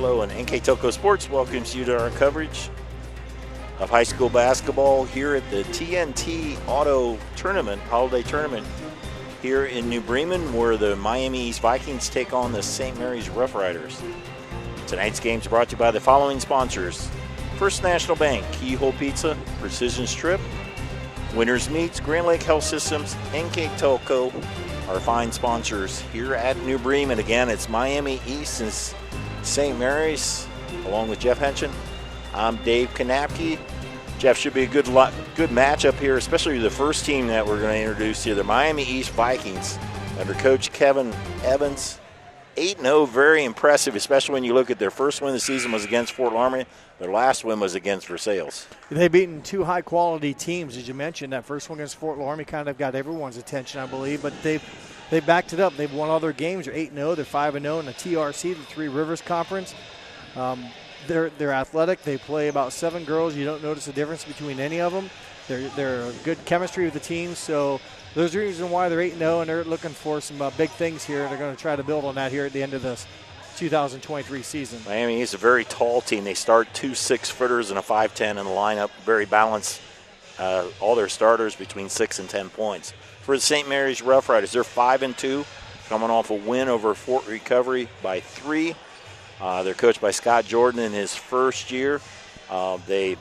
Hello, and NK Toko Sports welcomes you to our coverage of high school basketball here at the TNT Auto Tournament, Holiday Tournament here in New Bremen, where the Miami East Vikings take on the St. Mary's Roughriders. Tonight's game is brought to you by the following sponsors: First National Bank, Keyhole Pizza, Precision Strip, Winners Meats, Grand Lake Health Systems, NK Toko, our fine sponsors here at New Bremen. Again, it's Miami East and St. Mary's, along with Jeff Henschen. I'm Dave Kanapke. Jeff, should be a good matchup here, especially the first team that we're going to introduce here, the Miami East Vikings, under Coach Kevin Evans. 8-0, very impressive, especially when you look at their first win of the season was against Fort Laramie. Their last win was against Versailles. They've beaten two high-quality teams, as you mentioned. That first one against Fort Laramie kind of got everyone's attention, I believe, but they backed it up. They've won all their games. They're 8-0. They're 5-0 in the TRC, the Three Rivers Conference. They're athletic. They play about 7 girls. You don't notice a difference between any of them. They're good chemistry with the team. So there's a reason why they're 8-0, and they're looking for some big things here. They're going to try to build on that here at the end of this 2023 season. Miami is a very tall team. They start 2 6-footers and a 5'10" in the lineup. Very balanced. All their starters between 6 and 10 points. For the St. Mary's Roughriders, they're 5-2, coming off a win over Fort Recovery by 3. They're coached by Scott Jordan in his first year. They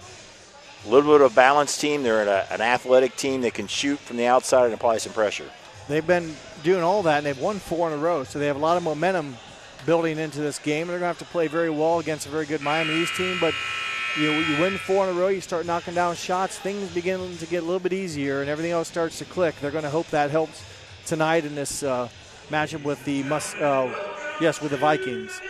a little bit of a balanced team. They're an athletic team that can shoot from the outside and apply some pressure. They've been doing all that, and they've won 4 in a row, so they have a lot of momentum building into this game. They're going to have to play very well against a very good Miami East team, but you win 4 in a row, you start knocking down shots, things begin to get a little bit easier, and everything else starts to click. They're going to hope that helps tonight in this matchup with the Vikings.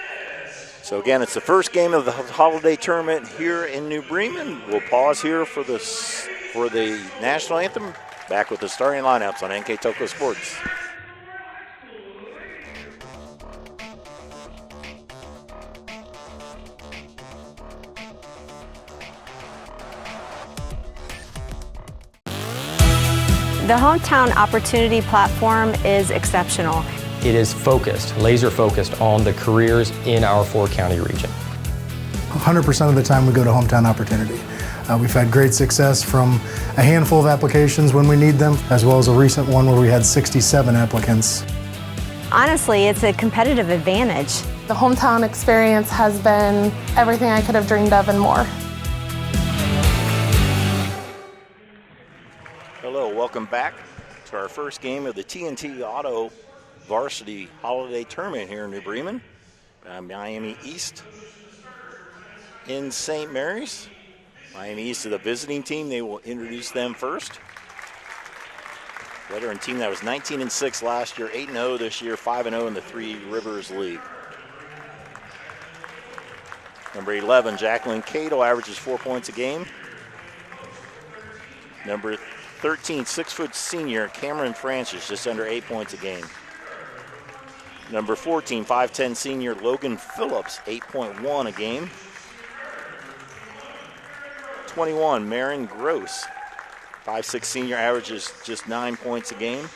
So again, it's the first game of the holiday tournament here in New Bremen. We'll pause here for the national anthem. Back with the starting lineups on NK Toko Sports. The Hometown Opportunity Platform is exceptional. It is focused, laser focused on the careers in our 4-county region. 100% of the time we go to Hometown Opportunity. We've had great success from a handful of applications when we need them, as well as a recent one where we had 67 applicants. Honestly, it's a competitive advantage. The Hometown experience has been everything I could have dreamed of and more. Hello, welcome back to our first game of the TNT Auto Varsity Holiday Tournament here in New Bremen. Miami East in St. Mary's. Miami East is the visiting team. They will introduce them first. Veteran team that was 19-6 last year, 8-0 this year, 5-0 in the Three Rivers League. Number 11, Jacqueline Cato, averages 4 points a game. Number 13, 6-foot senior, Cameron Francis, just under 8 points a game. Number 14, 5'10" senior, Logan Phillips, 8.1 a game. 21, Marin Gross, 5'6" senior, averages just 9 points a game.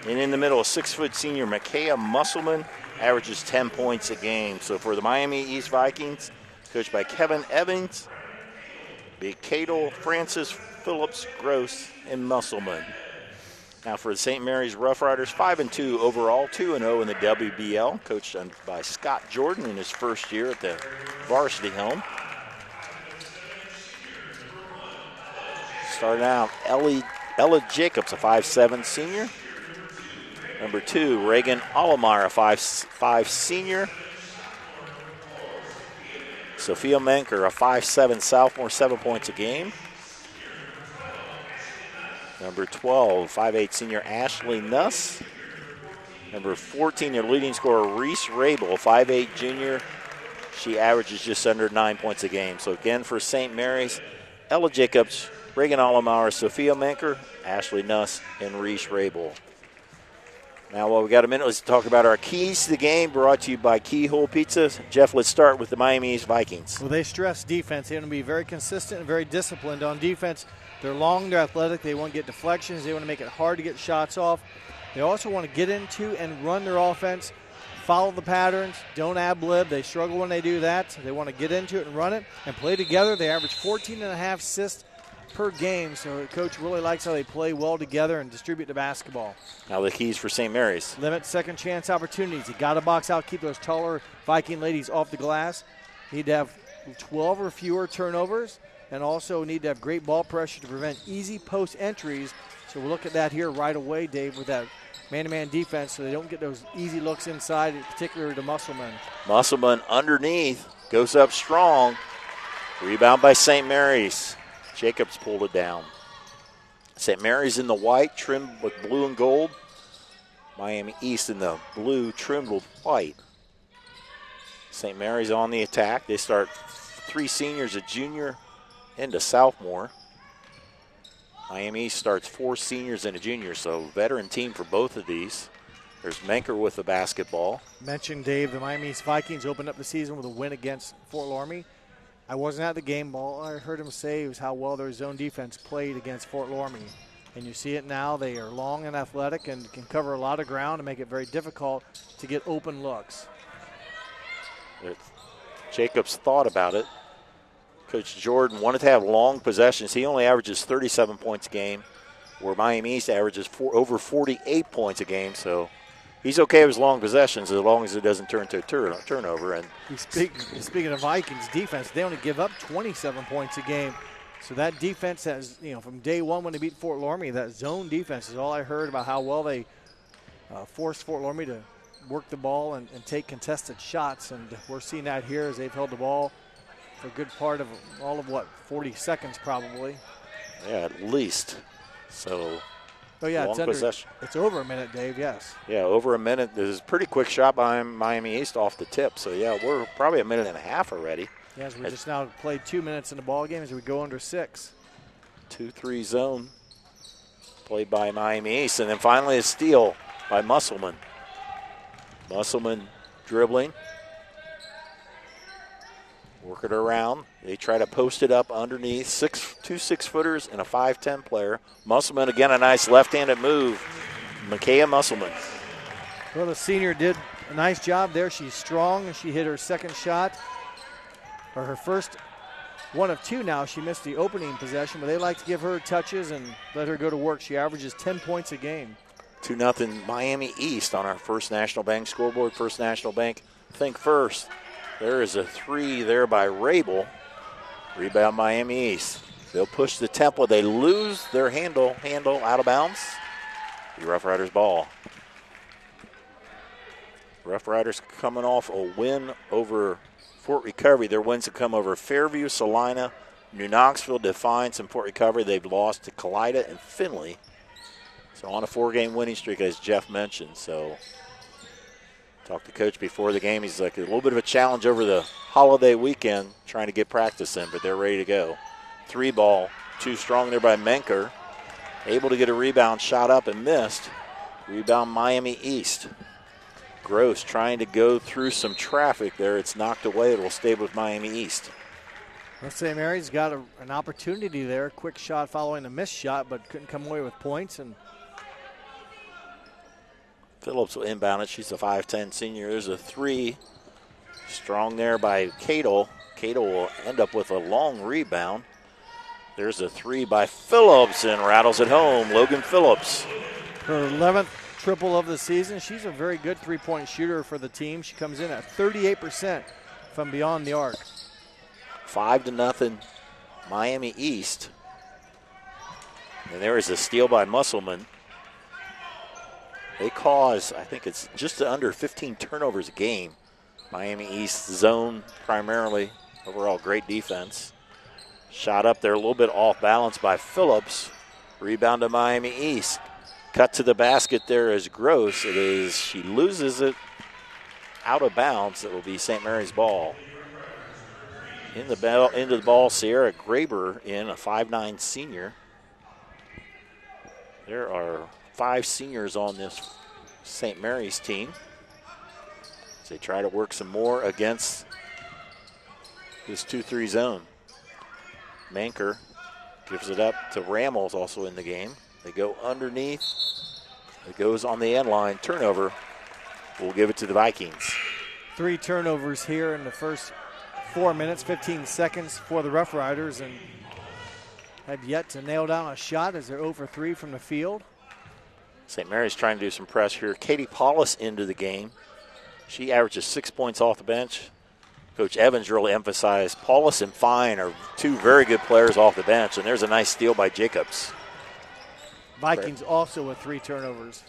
And in the middle, a 6-foot senior, Micaiah Musselman, averages 10 points a game. So for the Miami East Vikings, coached by Kevin Evans, be Cato, Francis, Phillips, Gross, and Musselman. Now for the St. Mary's Roughriders, 5-2 overall, 2-0 in the WBL, coached by Scott Jordan in his first year at the varsity helm. Starting out, Ella Jacobs, a 5'7" senior. Number 2, Reagan Alomar, a 5'5" senior. Sophia Menker, a 5'7" sophomore, 7 points a game. Number 12, 5'8" senior Ashley Nuss. Number 14, their leading scorer, Reese Rabel, 5'8" junior. She averages just under 9 points a game. So again, for St. Mary's, Ella Jacobs, Reagan Alomar, Sophia Menker, Ashley Nuss, and Reese Rabel. Now, while we got a minute, let's talk about our keys to the game, brought to you by Keyhole Pizza. Jeff, let's start with the Miami East Vikings. Well, they stress defense. They want to be very consistent and very disciplined on defense. They're long, they're athletic, they want to get deflections, they want to make it hard to get shots off. They also want to get into and run their offense follow the patterns, don't ad-lib. They struggle when they do that. They want to get into it and run it and play together. They average 14.5 assists per game, so the coach really likes how they play well together and distribute the basketball. Now the keys for St. Mary's. Limit second chance opportunities. You got to box out, keep those taller Viking ladies off the glass. Need to have 12 or fewer turnovers, and also need to have great ball pressure to prevent easy post entries. So we'll look at that here right away, Dave, with that man-to-man defense, so they don't get those easy looks inside, particularly to Musselman. Musselman underneath, goes up strong. Rebound by St. Mary's. Jacobs pulled it down. St. Mary's in the white, trimmed with blue and gold. Miami East in the blue, trimmed with white. St. Mary's on the attack. They start 3 seniors, a junior, and a sophomore. Miami East starts 4 seniors and a junior, so veteran team for both of these. There's Menker with the basketball. Mentioned, Dave, the Miami East Vikings opened up the season with a win against Fort Loramie. I wasn't at the game. All I heard him say was how well their zone defense played against Fort Loramie. And you see it now. They are long and athletic and can cover a lot of ground and make it very difficult to get open looks. Jacobs thought about it. Coach Jordan wanted to have long possessions. He only averages 37 points a game, where Miami East averages over 48 points a game. So he's okay with long possessions as long as it doesn't turn to a turnover. And speaking of Vikings defense, they only give up 27 points a game. So that defense has, from day one when they beat Fort Loramie, that zone defense is all I heard about how well they forced Fort Loramie to work the ball and take contested shots. And we're seeing that here as they've held the ball for a good part of 40 seconds probably. Yeah, at least. So, yeah, long possession. It's over a minute, Dave, yes. Yeah, over a minute. This is a pretty quick shot by Miami East off the tip. So, yeah, we're probably a minute and a half already. Yes, we just now played 2 minutes in the ball game as we go under 6. 2-3 zone played by Miami East. And then finally a steal by Musselman. Musselman dribbling. Work it around. They try to post it up underneath. 2 6-footers and a 5'10" player. Musselman again, a nice left-handed move. Micaiah Musselman. Well, the senior did a nice job there. She's strong, and she hit her second shot, or her first one of 2 now. She missed the opening possession, but they like to give her touches and let her go to work. She averages 10 points a game. 2-0 Miami East on our First National Bank scoreboard. First National Bank, think first. There is a 3 there by Rabel. Rebound Miami East. They'll push the tempo. They lose their handle out of bounds. The Roughriders ball. Roughriders coming off a win over Fort Recovery. Their wins have come over Fairview, Salina, New Knoxville, Defiance, and Fort Recovery. They've lost to Kalida and Findlay. So on a 4-game winning streak, as Jeff mentioned. So talked to Coach before the game. He's like a little bit of a challenge over the holiday weekend trying to get practice in, but they're ready to go. 3 ball, too strong there by Menker. Able to get a rebound, shot up and missed. Rebound Miami East. Gross trying to go through some traffic there. It's knocked away. It will stay with Miami East. Let's say Mary's got an opportunity there. Quick shot following a missed shot, but couldn't come away with points. And Phillips will inbound it. She's a 5'10" senior. There's a 3. Strong there by Cato. Cato will end up with a long rebound. There's a 3 by Phillips and rattles it home. Logan Phillips. Her 11th triple of the season. She's a very good three-point shooter for the team. She comes in at 38% from beyond the arc. 5-0 Miami East. And there is a steal by Musselman. They cause, I think it's just under 15 turnovers a game. Miami East zone primarily. Overall great defense. Shot up there a little bit off balance by Phillips. Rebound to Miami East. Cut to the basket there is Gross. She loses it out of bounds. It will be St. Mary's ball. Into the ball, Sierra Graber in, a 5'9" senior. There are 5 seniors on this St. Mary's team. As they try to work some more against this 2-3 zone. Manker gives it up to Ramos, also in the game. They go underneath. It goes on the end line. Turnover will give it to the Vikings. 3 turnovers here in the first 4 minutes, 15 seconds for the Roughriders, and have yet to nail down a shot as they're 0 for 3 from the field. St. Mary's trying to do some press here. Katie Paulus into the game. She averages 6 points off the bench. Coach Evans really emphasized Paulus and Fine are 2 very good players off the bench, and there's a nice steal by Jacobs. Vikings also with 3 turnovers.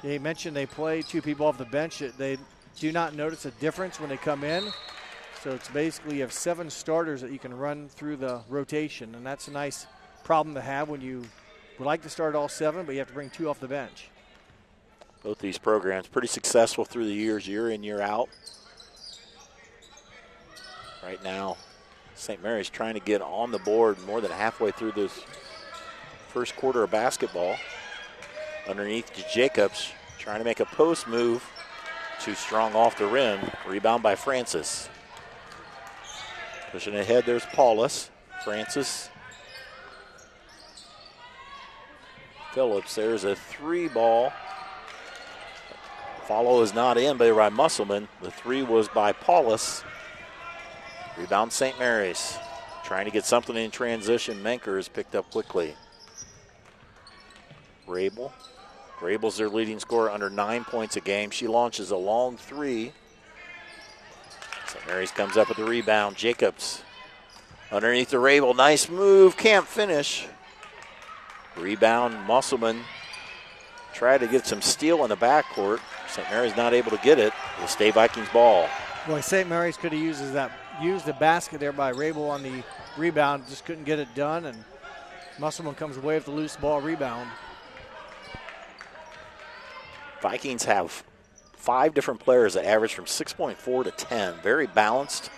They mentioned they play 2 people off the bench. They do not notice a difference when they come in. So it's basically you have 7 starters that you can run through the rotation, and that's a nice problem to have when you would like to start all 7, but you have to bring 2 off the bench. Both these programs pretty successful through the years, year in, year out. Right now, St. Mary's trying to get on the board more than halfway through this first quarter of basketball. Underneath to Jacobs, trying to make a post move. Too strong off the rim. Rebound by Francis. Pushing ahead, there's Paulus. Francis. Phillips, there's a 3 ball. Follow is not in by Musselman. The 3 was by Paulus. Rebound St. Mary's. Trying to get something in transition. Menker is picked up quickly. Rabel. Rabel's their leading scorer, under 9 points a game. She launches a long 3. St. Mary's comes up with the rebound. Jacobs underneath the Rabel. Nice move. Can't finish. Rebound Musselman. Tried to get some steal in the backcourt. St. Mary's not able to get it. It'll stay Vikings ball. Boy, St. Mary's could have used the basket there by Rabel on the rebound. Just couldn't get it done, and Musselman comes away with the loose ball rebound. Vikings have 5 different players that average from 6.4 to 10. Very balanced.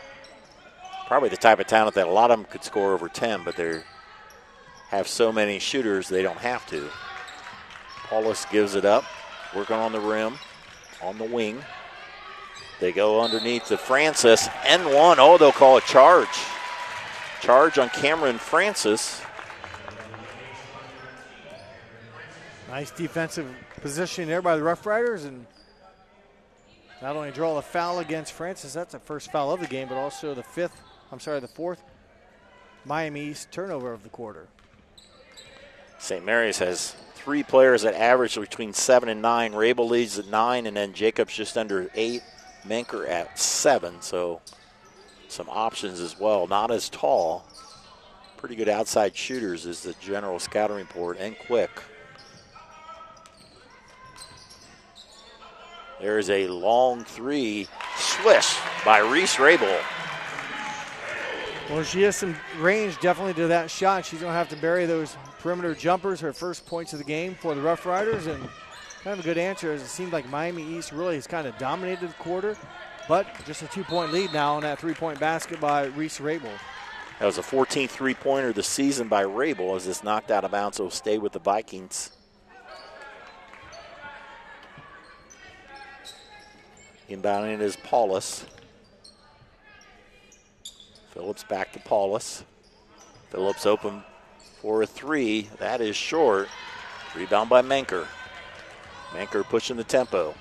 Probably the type of talent that a lot of them could score over 10, but they have so many shooters they don't have to. Paulus gives it up, working on the rim, on the wing. They go underneath to Francis. N1, oh, they'll call a charge. Charge on Cameron Francis. Nice defensive position there by the Roughriders, and not only draw the foul against Francis, that's the first foul of the game, but also the 4th Miami East turnover of the quarter. St. Mary's has 3 players that average between 7 and 9. Rabel leads at 9, and then Jacobs just under 8. Menker at 7, so some options as well. Not as tall. Pretty good outside shooters is the general scouting report, and quick. There's a long 3. Swish by Reese Rabel. Well, she has some range definitely to that shot. She's going to have to bury those perimeter jumpers, her first points of the game for the Roughriders, and kind of a good answer, as it seemed like Miami East really has kind of dominated the quarter, but just a 2-point lead now on that 3-point basket by Reese Rabel. That was a 14th three-pointer this season by Rabel, as it's knocked out of bounds, so it'll stay with the Vikings. Inbounding is Paulus. Phillips back to Paulus. Phillips open for a 3. That is short. Rebound by Menker. Menker pushing the tempo.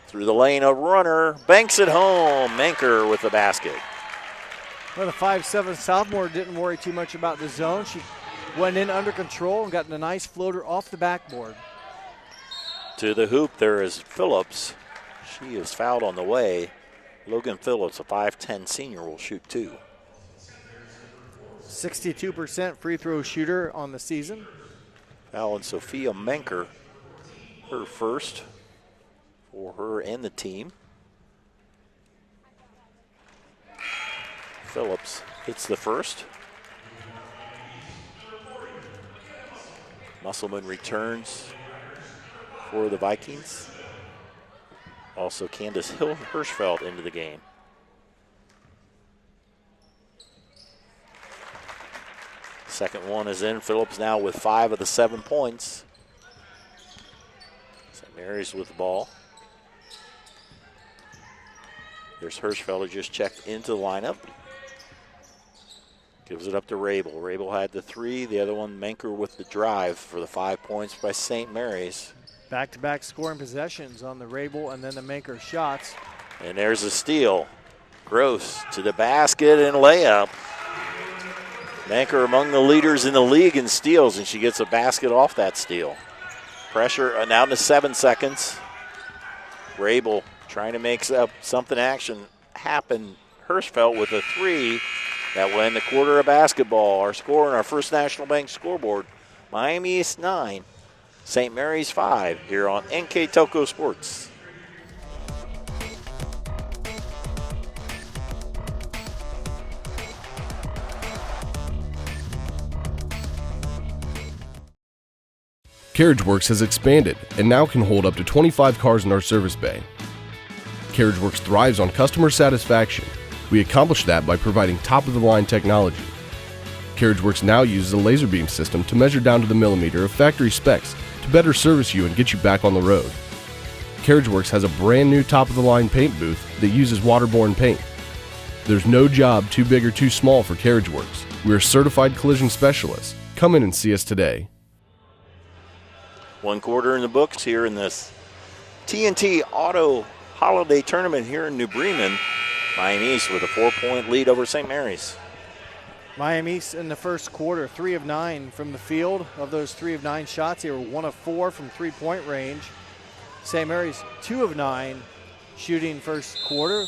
Through the lane, a runner. Banks it home. Menker with the basket. Well, the 5'7" sophomore didn't worry too much about the zone. She went in under control and got a nice floater off the backboard. To the hoop, there is Phillips. She is fouled on the way. Logan Phillips, a 5'10" senior, will shoot 2. 62% free throw shooter on the season. Foul on Sophia Menker, her first for her and the team. Phillips hits the first. Musselman returns for the Vikings. Also, Candace Hirschfeld into the game. Second one is in. Phillips now with 5 of the 7 points. St. Mary's with the ball. There's Hirschfeld, who just checked into the lineup. Gives it up to Rabel. Rabel had the 3. The other one, Menker, with the drive for the 5 points by St. Mary's. Back-to-back scoring possessions on the Rabel and then the Manker shots. And there's a steal. Gross to the basket and layup. Manker among the leaders in the league in steals, and she gets a basket off that steal. Pressure now to 7 seconds. Rabel trying to make something action happen. Hirschfeld with a 3 that will end the quarter of basketball. Our score on our First National Bank scoreboard, Miami East 9, St. Mary's 5 here on NK Telco Sports. CarriageWorks has expanded and now can hold up to 25 cars in our service bay. CarriageWorks thrives on customer satisfaction. We accomplish that by providing top-of-the-line technology. CarriageWorks now uses a laser beam system to measure down to the millimeter of factory specs to better service you and get you back on the road. CarriageWorks has a brand new top-of-the-line paint booth that uses waterborne paint. There's no job too big or too small for CarriageWorks. We're certified collision specialists. Come in and see us today. 1 quarter in the books here in this TNT Auto Holiday Tournament here in New Bremen. Miami East with a 4-point lead over St. Mary's. Miami East in the first quarter, 3 of 9 from the field. Of those 3 of 9 shots, they were 1 of 4 from three-point range. St. Mary's 2 of 9 shooting first quarter.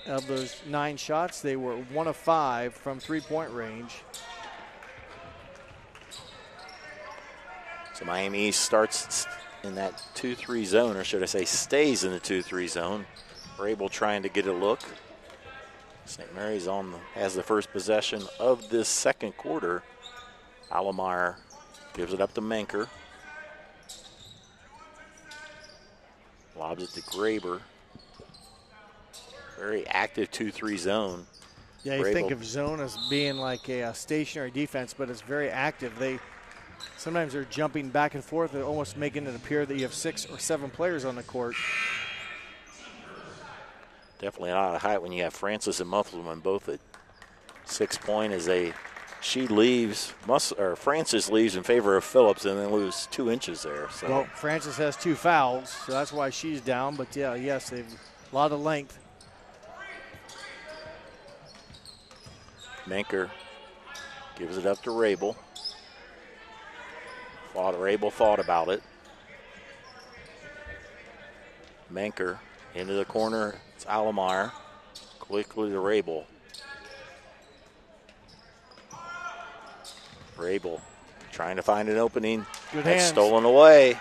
Of those 9 shots, they were 1 of 5 from three-point range. So Miami East starts in that 2-3 zone, or should I say stays in the 2-3 zone. Rabel trying to get a look. St. Mary's has the first possession of this second quarter. Allemeyer gives it up to Manker. Lobs it to Graber. Very active 2-3 zone. Yeah, you Rabel. think of zone as being like a stationary defense, but it's very active. Sometimes they're jumping back and forth, and almost making it appear that you have 6 or 7 players on the court. Definitely not a height when you have Francis and Musselman both at 6 point as she leaves. Francis leaves in favor of Phillips and then lose 2 inches there. So. Well, Francis has 2 fouls, so that's why she's down. But yeah, yes, they've a lot of length. Manker gives it up to Rabel. Rabel thought about it. Manker into the corner. It's Allemeyer. Quickly to Rabel. Rabel trying to find an opening. Good That's hands. Stolen away.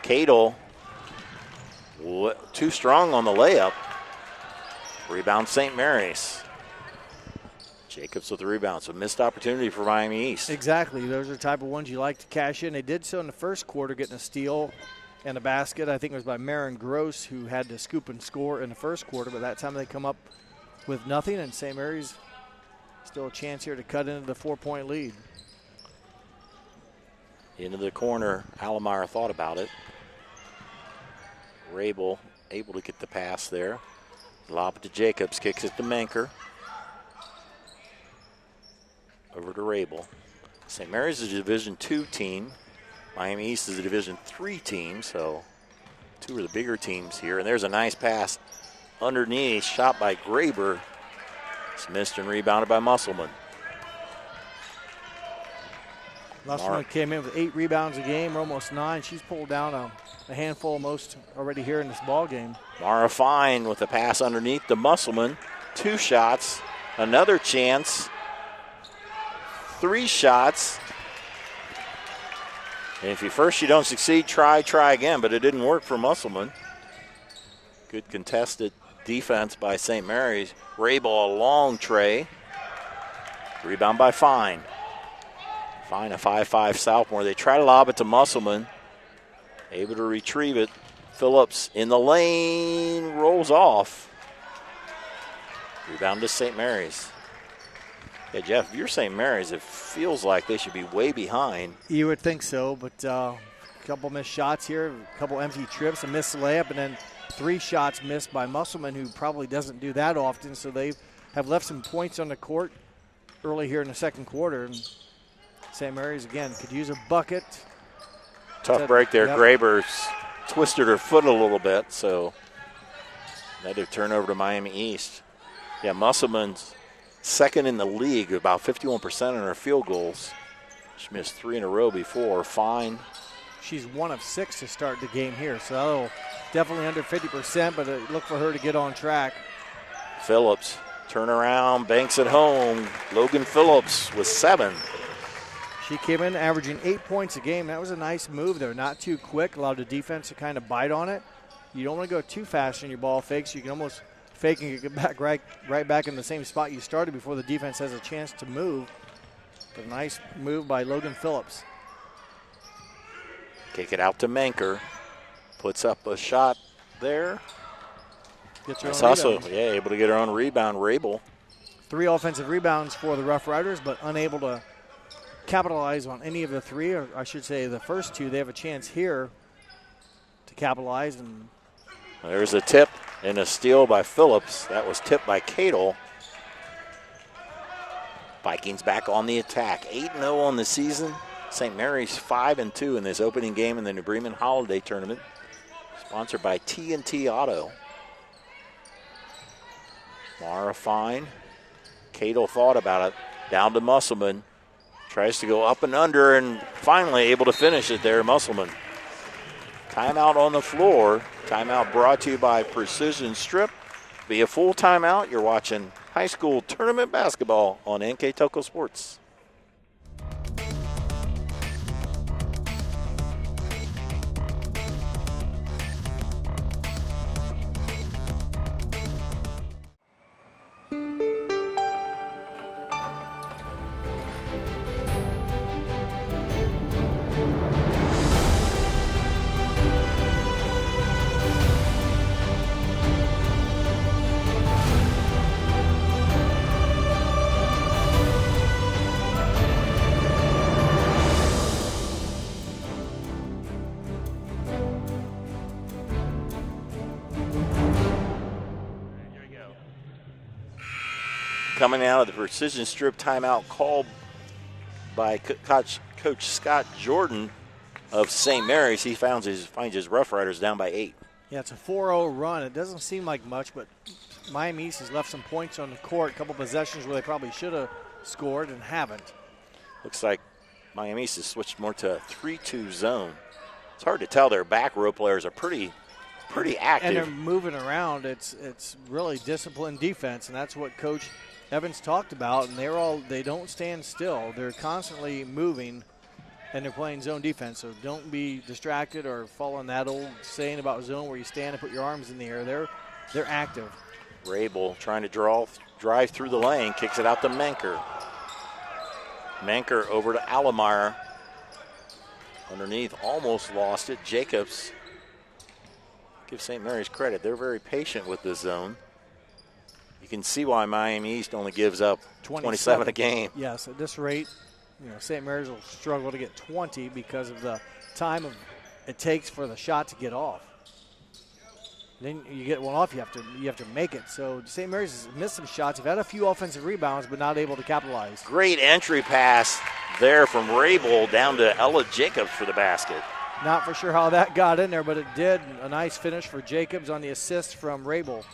Cadle too strong on the layup. Rebound St. Mary's. Jacobs with the rebound, so missed opportunity for Miami East. Exactly. Those are the type of ones you like to cash in. They did so in the first quarter, getting a steal and a basket. I think it was by Marin Gross, who had to scoop and score in the first quarter, but that time they come up with nothing, and St. Mary's still a chance here to cut into the 4-point lead. Into the corner, Allemeyer thought about it. Rabel able to get the pass there. Lob it to Jacobs, kicks it to Manker. Over to Rabel. St. Mary's is a Division II team. Miami East is a Division III team, so 2 are the bigger teams here. And there's a nice pass underneath, shot by Graber. It's missed and rebounded by Musselman. Musselman came in with 8 rebounds a game, almost 9. She's pulled down a handful most already here in this ball game. Mara Fine with a pass underneath to Musselman. 2 shots, another chance. 3 shots. And if you don't succeed, try again, but it didn't work for Musselman. Good contested defense by St. Mary's. Rabel a long tray. Rebound by Fine. Fine, a 5'5" sophomore. They try to lob it to Musselman. Able to retrieve it. Phillips in the lane, rolls off. Rebound to St. Mary's. Yeah, Jeff, if you're St. Mary's, it feels like they should be way behind. You would think so, but a couple missed shots here, a couple empty trips, a missed layup, and then 3 shots missed by Musselman, who probably doesn't do that often, so they have left some points on the court early here in the second quarter. And St. Mary's, again, could use a bucket. Tough break there. Yep. Graber's twisted her foot a little bit, so another turnover to Miami East. Yeah, Musselman's second in the league, about 51% on her field goals. She missed 3 in a row before. Fine. She's 1 of 6 to start the game here, so that'll definitely under 50%, but look for her to get on track. Phillips, turn around, banks it home. Logan Phillips with 7. She came in averaging 8 points a game. That was a nice move there, not too quick. Allowed the defense to kind of bite on it. You don't want to go too fast in your ball fakes. You can almost fake and get back right back in the same spot you started before the defense has a chance to move. But a nice move by Logan Phillips. Kick it out to Manker. Puts up a shot there. Gets her Nice own hustle. rebound. Yeah, able to get her own rebound. Rabel. 3 offensive rebounds for the Roughriders, but unable to capitalize on any of the 3, or I should say the first 2. They have a chance here to capitalize. And There's a tip and a steal by Phillips. That was tipped by Cadle. Vikings back on the attack. 8-0 on the season. St. Mary's 5-2 in this opening game in the New Bremen Holiday Tournament. Sponsored by T&T Auto. Mara Fine. Cadle thought about it. Down to Musselman. Tries to go up and under and finally able to finish it there, Musselman. Timeout on the floor. Timeout brought to you by Precision Strip. Be a full timeout. You're watching high school tournament basketball on NK Telco Sports. Coming out of the Precision Strip timeout called by Coach Scott Jordan of St. Mary's. He finds his Roughriders down by 8. yeah, it's a 4-0 run. It doesn't seem like much, but Miami East has left some points on the court, a couple possessions where they probably should have scored and haven't. Looks like Miami East has switched more to a 3-2 zone. It's hard to tell. Their back row players are pretty active. And they're moving around. It's really disciplined defense, and that's what Coach Evans talked about. And they don't stand still. They're constantly moving, and they're playing zone defense. So don't be distracted or following that old saying about zone where you stand and put your arms in the air. They're active. Rabel trying to drive through the lane, kicks it out to Manker. Manker over to Allemeyer. Underneath, almost lost it. Jacobs. Give St. Mary's credit. They're very patient with this zone. You can see why Miami East only gives up 27 a game. Yes, at this rate, St. Mary's will struggle to get 20 because of the time it takes for the shot to get off. Then you get one off, you have to make it. So St. Mary's has missed some shots. They've had a few offensive rebounds, but not able to capitalize. Great entry pass there from Rabel down to Ella Jacobs for the basket. Not for sure how that got in there, but it did. A nice finish for Jacobs on the assist from Rabel.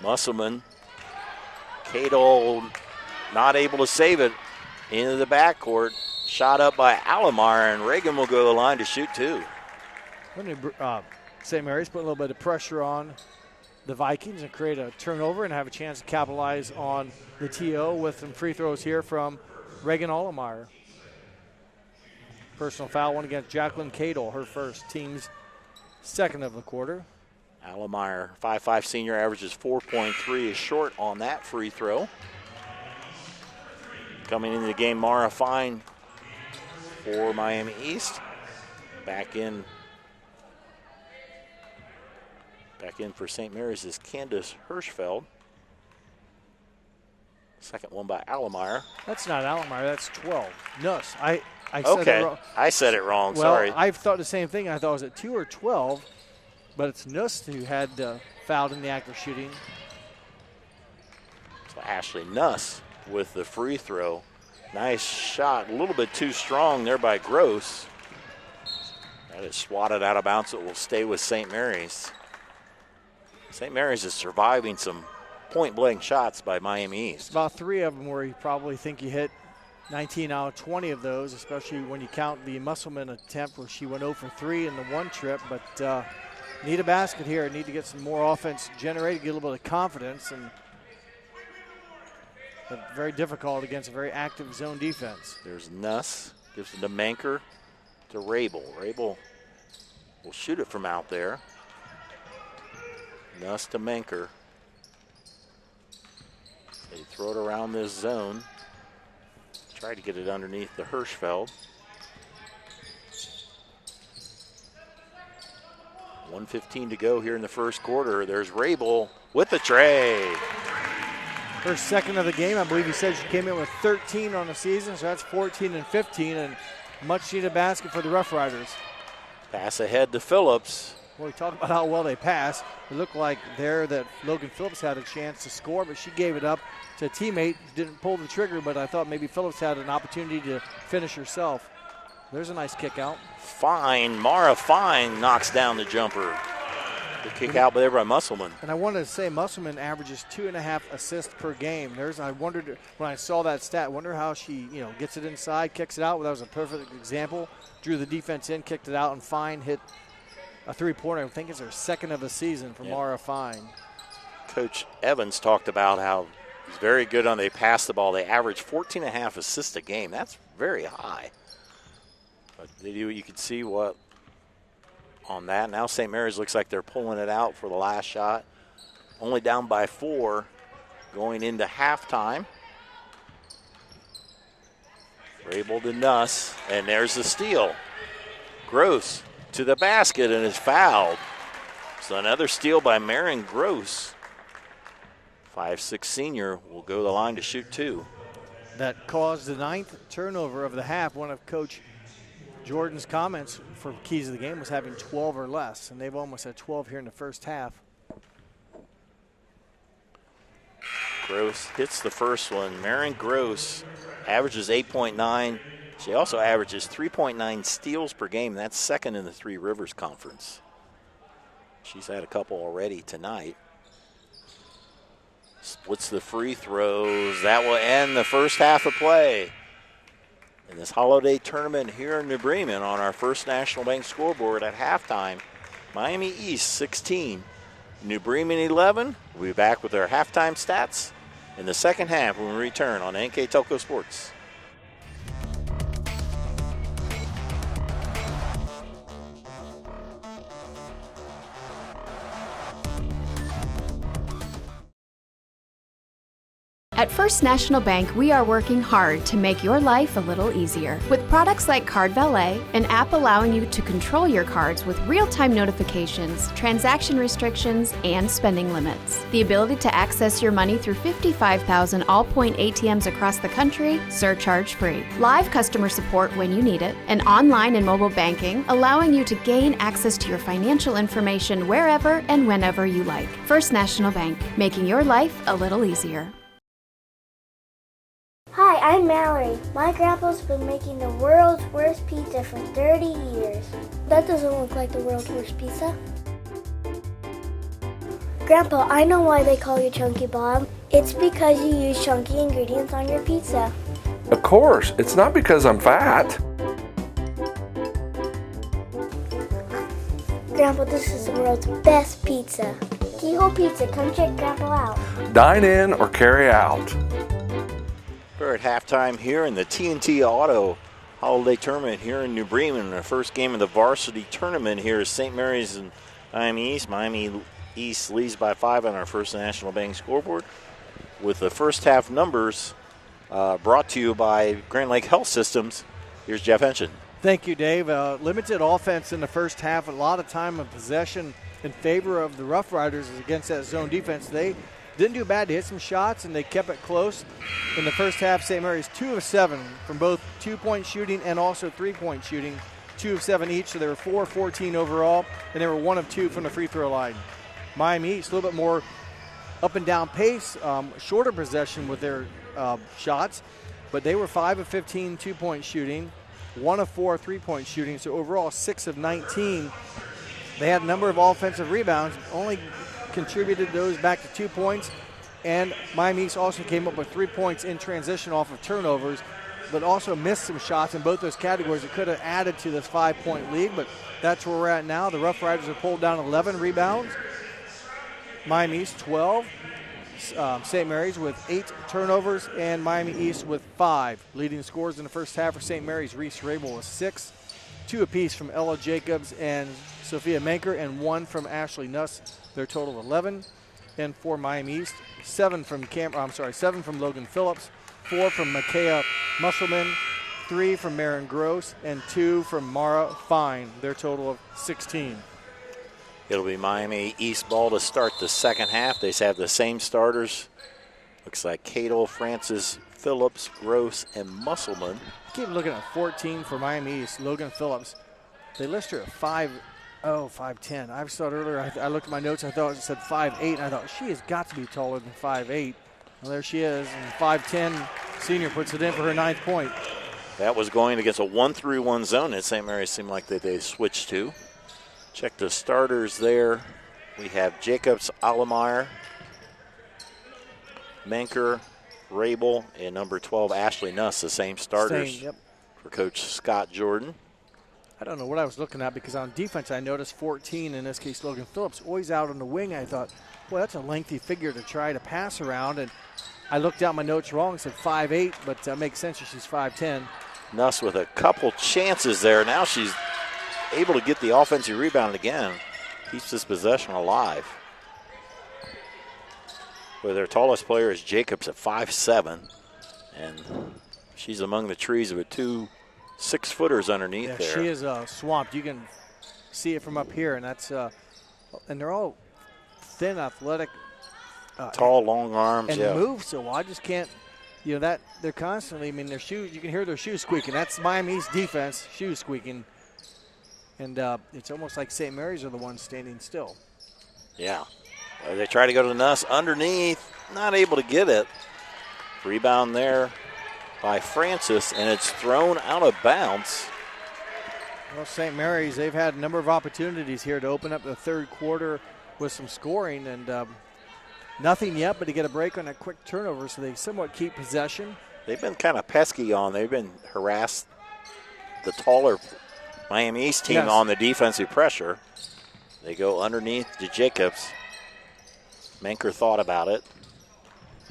Musselman. Cadle not able to save it into the backcourt. Shot up by Allemeyer, and Reagan will go to the line to shoot 2. St. Mary's put a little bit of pressure on the Vikings and create a turnover and have a chance to capitalize on the TO with some free throws here from Reagan Allemeyer. Personal foul, one against Jacqueline Cadle, her first, team's second of the quarter. Allemeyer, 5'5" senior, averages 4.3, is short on that free throw. Coming into the game, Mara Fine for Miami East. Back in for St. Mary's is Candace Hirschfeld. Second one by Allemeyer. That's not Allemeyer, that's 12. Nuss. I said okay, it wrong. I said it wrong, well, sorry. I thought the same thing. I thought it was at 2 or 12, but it's Nuss who had fouled in the act of shooting. So Ashley Nuss with the free throw. Nice shot, a little bit too strong there by Gross. That is swatted out of bounds. It will stay with St. Mary's. St. Mary's is surviving some point-blank shots by Miami East. About 3 of them where you probably think you hit 19 out of 20 of those, especially when you count the Musselman attempt where she went 0 for 3 in the one trip. But need a basket here. Need to get some more offense generated, get a little bit of confidence. But very difficult against a very active zone defense. There's Nuss. Gives it to Manker to Rabel. Rabel will shoot it from out there. Nuss to Manker. They throw it around this zone. Try to get it underneath the Hirschfeld. 1:15 to go here in the first quarter. There's Rabel with the tray. Her second of the game. I believe he said she came in with 13 on the season, so that's 14 and 15, and much needed basket for the Roughriders. Pass ahead to Phillips. Well, we talked about how well they passed. It looked like there that Logan Phillips had a chance to score, but she gave it up to a teammate. Didn't pull the trigger, but I thought maybe Phillips had an opportunity to finish herself. There's a nice kick out. Mara Fine knocks down the jumper. The kick out there by Musselman. And I wanted to say Musselman averages 2.5 assists per game. I wondered when I saw that stat, I wonder how she gets it inside, kicks it out. Well, that was a perfect example. Drew the defense in, kicked it out, and Fine hit a three-pointer. I think it's her second of the season for Mara Fine. Coach Evans talked about how he's very good on they pass the ball. They average 14.5 assists a game. That's very high. But you can see what on that. Now St. Mary's looks like they're pulling it out for the last shot. Only down by 4 going into halftime. Rabel to Nuss, and there's the steal. Gross to the basket and is fouled. So another steal by Marin Gross. 5'6" senior will go to the line to shoot 2. That caused the 9th turnover of the half. One of Coach Jordan's comments for keys of the game was having 12 or less, and they've almost had 12 here in the first half. Gross hits the first one. Marin Gross averages 8.9. She also averages 3.9 steals per game. That's second in the Three Rivers Conference. She's had a couple already tonight. Splits the free throws. That will end the first half of play. In this holiday tournament here in New Bremen on our First National Bank scoreboard at halftime, Miami East 16, New Bremen 11. We'll be back with our halftime stats in the second half when we return on NK Telco Sports. At First National Bank, we are working hard to make your life a little easier. With products like Card Valet, an app allowing you to control your cards with real-time notifications, transaction restrictions, and spending limits. The ability to access your money through 55,000 all-point ATMs across the country, surcharge-free. Live customer support when you need it, and online and mobile banking, allowing you to gain access to your financial information wherever and whenever you like. First National Bank, making your life a little easier. Hi, I'm Mallory. My grandpa's been making the world's worst pizza for 30 years. That doesn't look like the world's worst pizza. Grandpa, I know why they call you Chunky Bob. It's because you use chunky ingredients on your pizza. Of course, it's not because I'm fat. Grandpa, this is the world's best pizza. Keyhole Pizza, come check Grandpa out. Dine in or carry out. We're at halftime here in the TNT Auto Holiday Tournament here in New Bremen. The first game of the varsity tournament here is St. Mary's and Miami East. Miami East leads by 5 on our First National Bank scoreboard. With the first half numbers brought to you by Grand Lake Health Systems, here's Jeff Henshin. Thank you, Dave. Limited offense in the first half. A lot of time of possession in favor of the Roughriders against that zone defense. They didn't do bad to hit some shots, and they kept it close. In the first half, St. Mary's 2 of 7 from both 2-point shooting and also 3-point shooting, 2 of 7 each, so they were 4 of 14 overall, and they were 1 of 2 from the free throw line. Miami East, a little bit more up and down pace, shorter possession with their shots, but they were 5 of 15 2-point shooting, 1 of 4 3-point shooting, so overall 6 of 19. They had a number of offensive rebounds, only contributed those back to 2 points, and Miami East also came up with 3 points in transition off of turnovers, but also missed some shots in both those categories. It could have added to this 5-point lead, but that's where we're at now. The Roughriders have pulled down 11 rebounds. Miami East 12. St. Mary's with 8 turnovers, and Miami East with 5. Leading scorers in the first half for St. Mary's, Reese Rabel with 6. 2 apiece from Ella Jacobs and Sophia Manker, and 1 from Ashley Nuss. Their total of 11. And for Miami East, 7 from Logan Phillips, 4 from Micaiah Musselman, 3 from Marin Gross, and 2 from Mara Fine. Their total of 16. It'll be Miami East ball to start the second half. They have the same starters. Looks like Cato, Francis, Phillips, Gross, and Musselman. Keep looking at 14 for Miami East. Logan Phillips. They list her at 5'10". I saw it earlier. I looked at my notes. I thought it said 5'8", and I thought she has got to be taller than 5'8". Well, there she is. And 5'10", senior puts it in for her 9th point. That was going against a 1-3-1 zone that St. Mary's seemed like they switched to. Check the starters there. We have Jacobs, Allemeyer, Menker, Rabel, and number 12, Ashley Nuss, the same starters for Coach Scott Jordan. I don't know what I was looking at, because on defense I noticed 14, in this case Logan Phillips, always out on the wing. I thought, boy, that's a lengthy figure to try to pass around. And I looked down my notes wrong and said 5'8", but that makes sense if she's 5'10". Nuss with a couple chances there. Now she's able to get the offensive rebound again. Keeps this possession alive. Where their tallest player is Jacobs at 5'7", and she's among the trees with 2 6-footers underneath there. She is swamped. You can see it from up here, and that's and they're all thin, athletic, tall, long arms, and move so well. I just can't. That they're constantly. I mean, their shoes. You can hear their shoes squeaking. That's Miami's defense, shoes squeaking. And it's almost like St. Mary's are the ones standing still. Yeah. They try to go to the Nuss underneath, not able to get it. Rebound there by Francis, and it's thrown out of bounds. Well, St. Mary's, they've had a number of opportunities here to open up the third quarter with some scoring, and nothing yet but to get a break on a quick turnover, so they somewhat keep possession. They've been kind of pesky on. They've been harassed the taller Miami East team on the defensive pressure. They go underneath to Jacobs. Menker thought about it.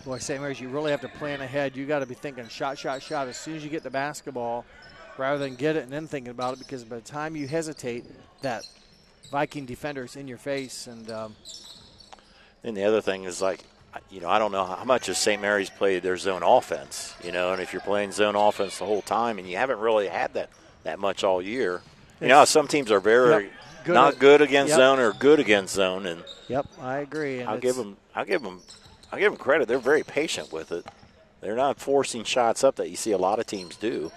Boy, St. Mary's, you really have to plan ahead. You got to be thinking shot as soon as you get the basketball, rather than get it and then thinking about it, because by the time you hesitate, that Viking defender's in your face. And then the other thing is, like, I don't know how much has St. Mary's played their zone offense, and if you're playing zone offense the whole time and you haven't really had that much all year. Some teams are very good against zone or good against zone, and I agree. And I'll give them credit. They're very patient with it. They're not forcing shots up that you see a lot of teams do.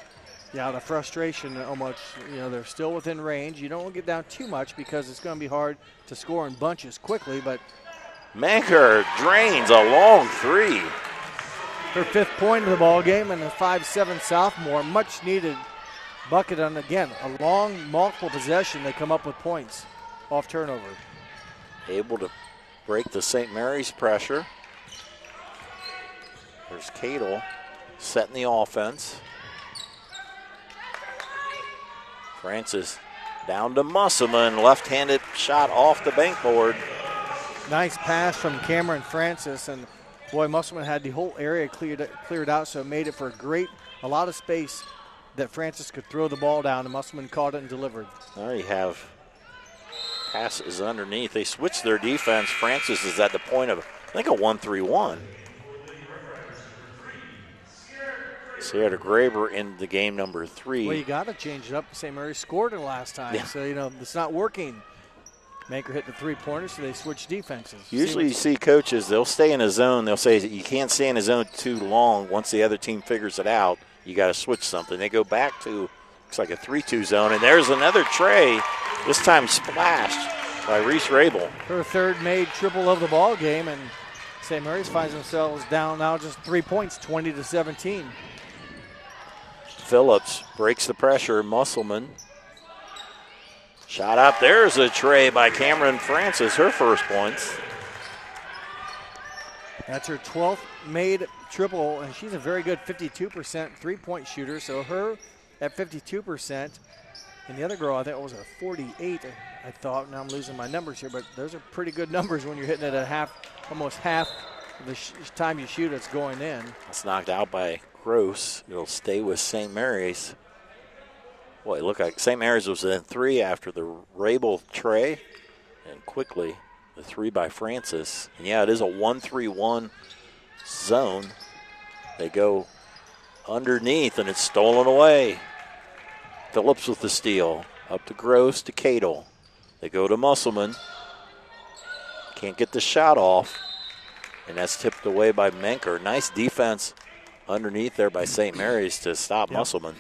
Yeah, the frustration almost, they're still within range. You don't want to get down too much because it's going to be hard to score in bunches quickly, but Manker drains a long 3. Her 5th point of the ball game, and a 5'7" sophomore, much needed bucket on, again, a long multiple possession. They come up with points off turnover. Able to break the St. Mary's pressure. There's Cadle setting the offense. Francis down to Musselman. Left-handed shot off the bankboard. Nice pass from Cameron Francis, and boy, Musselman had the whole area cleared out, so it made it for a lot of space that Francis could throw the ball down, and Musselman caught it and delivered. There you have passes underneath. They switched their defense. Francis is at the point of, I think, a 1-3-1. Sierra Graber in the game number 3. Well, you got to change it up. St. Mary scored it last time, so, it's not working. Manker hit the 3-pointer, so they switch defenses. Usually you see coaches, they'll stay in a zone. They'll say you can't stay in a zone too long. Once the other team figures it out, you got to switch something. They go back to, looks like a 3-2 zone, and there's another tray, this time splashed by Reese Rabel. Her 3rd made triple of the ball game, and St. Mary's finds themselves down now just 3 points, 20-17. Phillips breaks the pressure. Musselman. Shot up. There's a tray by Cameron Francis, her first points. That's her 12th made triple, and she's a very good 52% three-point shooter. So her at 52%, and the other girl, I think it was a 48, I thought. Now I'm losing my numbers here, but those are pretty good numbers when you're hitting it at almost half of the time you shoot, it's going in. It's knocked out by Gross. It'll stay with St. Mary's. Boy, it looked like St. Mary's was in 3 after the Rabel tray, and quickly the 3 by Francis. And yeah, it is a 1-3-1 zone. They go underneath, and it's stolen away. Phillips with the steal. Up to Gross to Cadle. They go to Musselman. Can't get the shot off. And that's tipped away by Menker. Nice defense underneath there by St. Mary's to stop Musselman.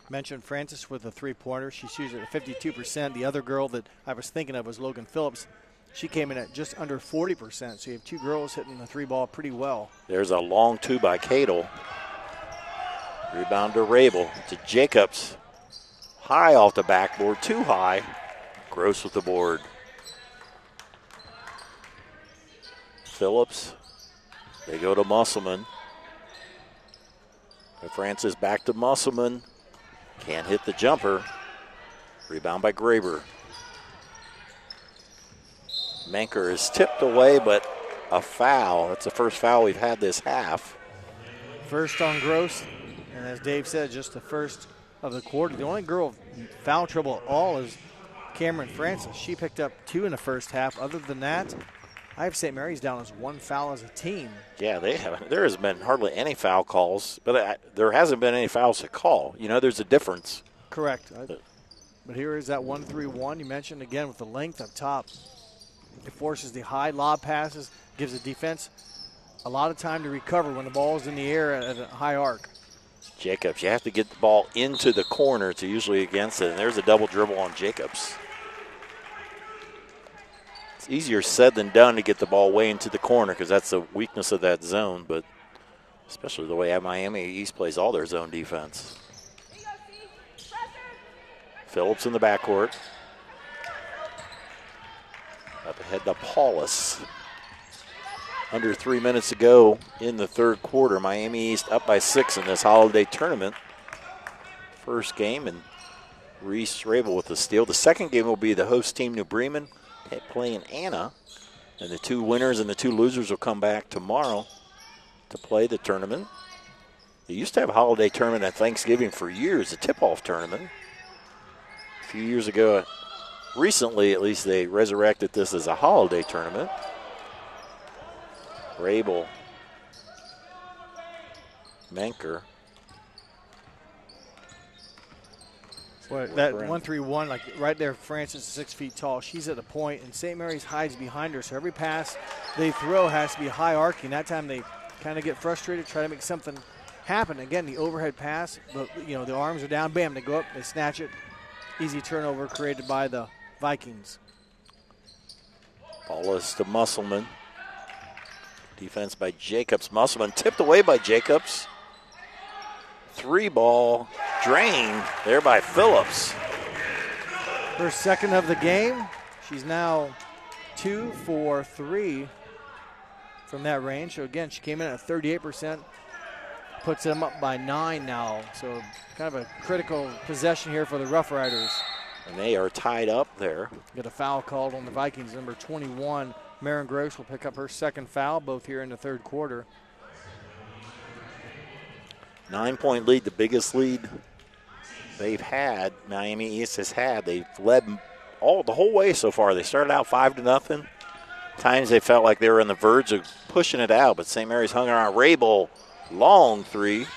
Mentioned Francis with a three-pointer. She shoots it at 52%. The other girl that I was thinking of was Logan Phillips. She came in at just under 40%. So you have 2 girls hitting the 3-ball pretty well. There's a long 2 by Cadle. Rebound to Rabel, to Jacobs. High off the backboard, too high. Gross with the board. Phillips. They go to Musselman. And Francis back to Musselman. Can't hit the jumper. Rebound by Graber. Menker is tipped away, but a foul. That's the first foul we've had this half. First on Gross, and as Dave said, just the first of the quarter. The only girl foul trouble at all is Cameron Francis. She picked up 2 in the first half. Other than that, I have St. Mary's down as 1 foul as a team. Yeah, they haven't. There has been hardly any foul calls, but there hasn't been any fouls to call. You know, there's a difference. Correct. But here is that 1-3-1. You mentioned again with the length up top. It forces the high lob passes, gives the defense a lot of time to recover when the ball is in the air at a high arc. Jacobs, you have to get the ball into the corner to usually against it, and there's a double dribble on Jacobs. It's easier said than done to get the ball way into the corner because that's the weakness of that zone, but especially the way Miami East plays all their zone defense. Phillips in the backcourt. Up ahead to Paulus. Under 3 minutes to go in the third quarter. Miami East up by 6 in this holiday tournament. First game, and Reese Rabel with the steal. The second game will be the host team, New Bremen, playing Anna. And the 2 winners and the 2 losers will come back tomorrow to play the tournament. They used to have a holiday tournament at Thanksgiving for years, a tip-off tournament. A few years ago, recently at least, they resurrected this as a holiday tournament. Rabel, Menker. Well, that 1-3-1, like right there, Francis is 6 feet tall. She's at the point, and St. Mary's hides behind her. So every pass they throw has to be high arcing. That time they kind of get frustrated, try to make something happen. Again, the overhead pass, but you know the arms are down. Bam, they go up, they snatch it. Easy turnover created by the Vikings. Paulus to Musselman. Defense by Jacobs. Musselman tipped away by Jacobs. 3-ball drain there by Phillips. Her second of the game. She's now 2 for 3 from that range. So again, she came in at 38%. Puts them up by 9 now. So kind of a critical possession here for the Roughriders. And they are tied up there. Get a foul called on the Vikings. Number 21, Maren Gross, will pick up her second foul, both here in the third quarter. 9-point lead, the biggest lead they've had, Miami East has had. They've led the whole way so far. They started out 5-0. Times they felt like they were on the verge of pushing it out, but St. Mary's hung around. Rabel, long 3.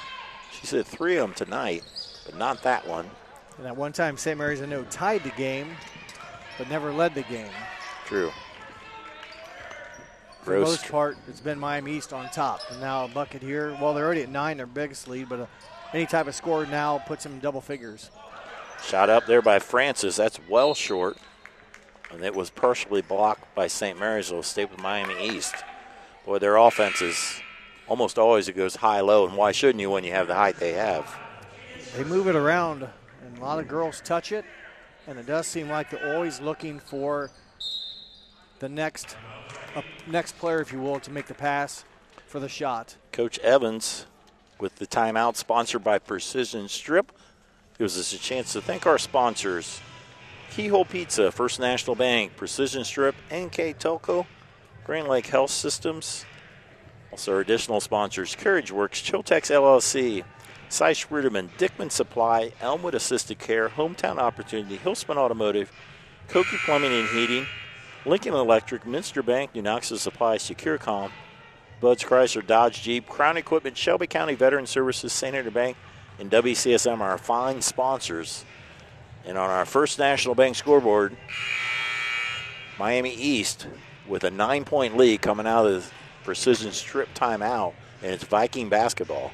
She's hit 3 of them tonight, but not that one. And at one time, St. Mary's, I know, tied the game, but never led the game. True. For the most part, it's been Miami East on top. And now a bucket here. Well, they're already at 9, their biggest lead, but any type of score now puts them in double figures. Shot up there by Francis. That's well short. And it was partially blocked by St. Mary's. It'll stay with Miami East. Boy, their offense is almost always it goes high-low, and why shouldn't you when you have the height they have? They move it around, and a lot of girls touch it, and it does seem like they're always looking for the next player, if you will, to make the pass for the shot. Coach Evans with the timeout, sponsored by Precision Strip, gives us a chance to thank our sponsors: Keyhole Pizza, First National Bank, Precision Strip, NK Telco, Grand Lake Health Systems. Also our additional sponsors: Carriage Works, Chotex LLC, Seisch Ruderman, Dickman Supply, Elmwood Assisted Care, Hometown Opportunity, Hillsman Automotive, Koki Plumbing and Heating, Lincoln Electric, Minster Bank, New Knoxville Supply, SecureCom, Bud's Chrysler, Dodge Jeep, Crown Equipment, Shelby County Veteran Services, St. Andrew Bank, and WCSM are our fine sponsors. And on our First National Bank scoreboard, Miami East with a 9-point lead coming out of the Precision Strip timeout, and it's Viking basketball.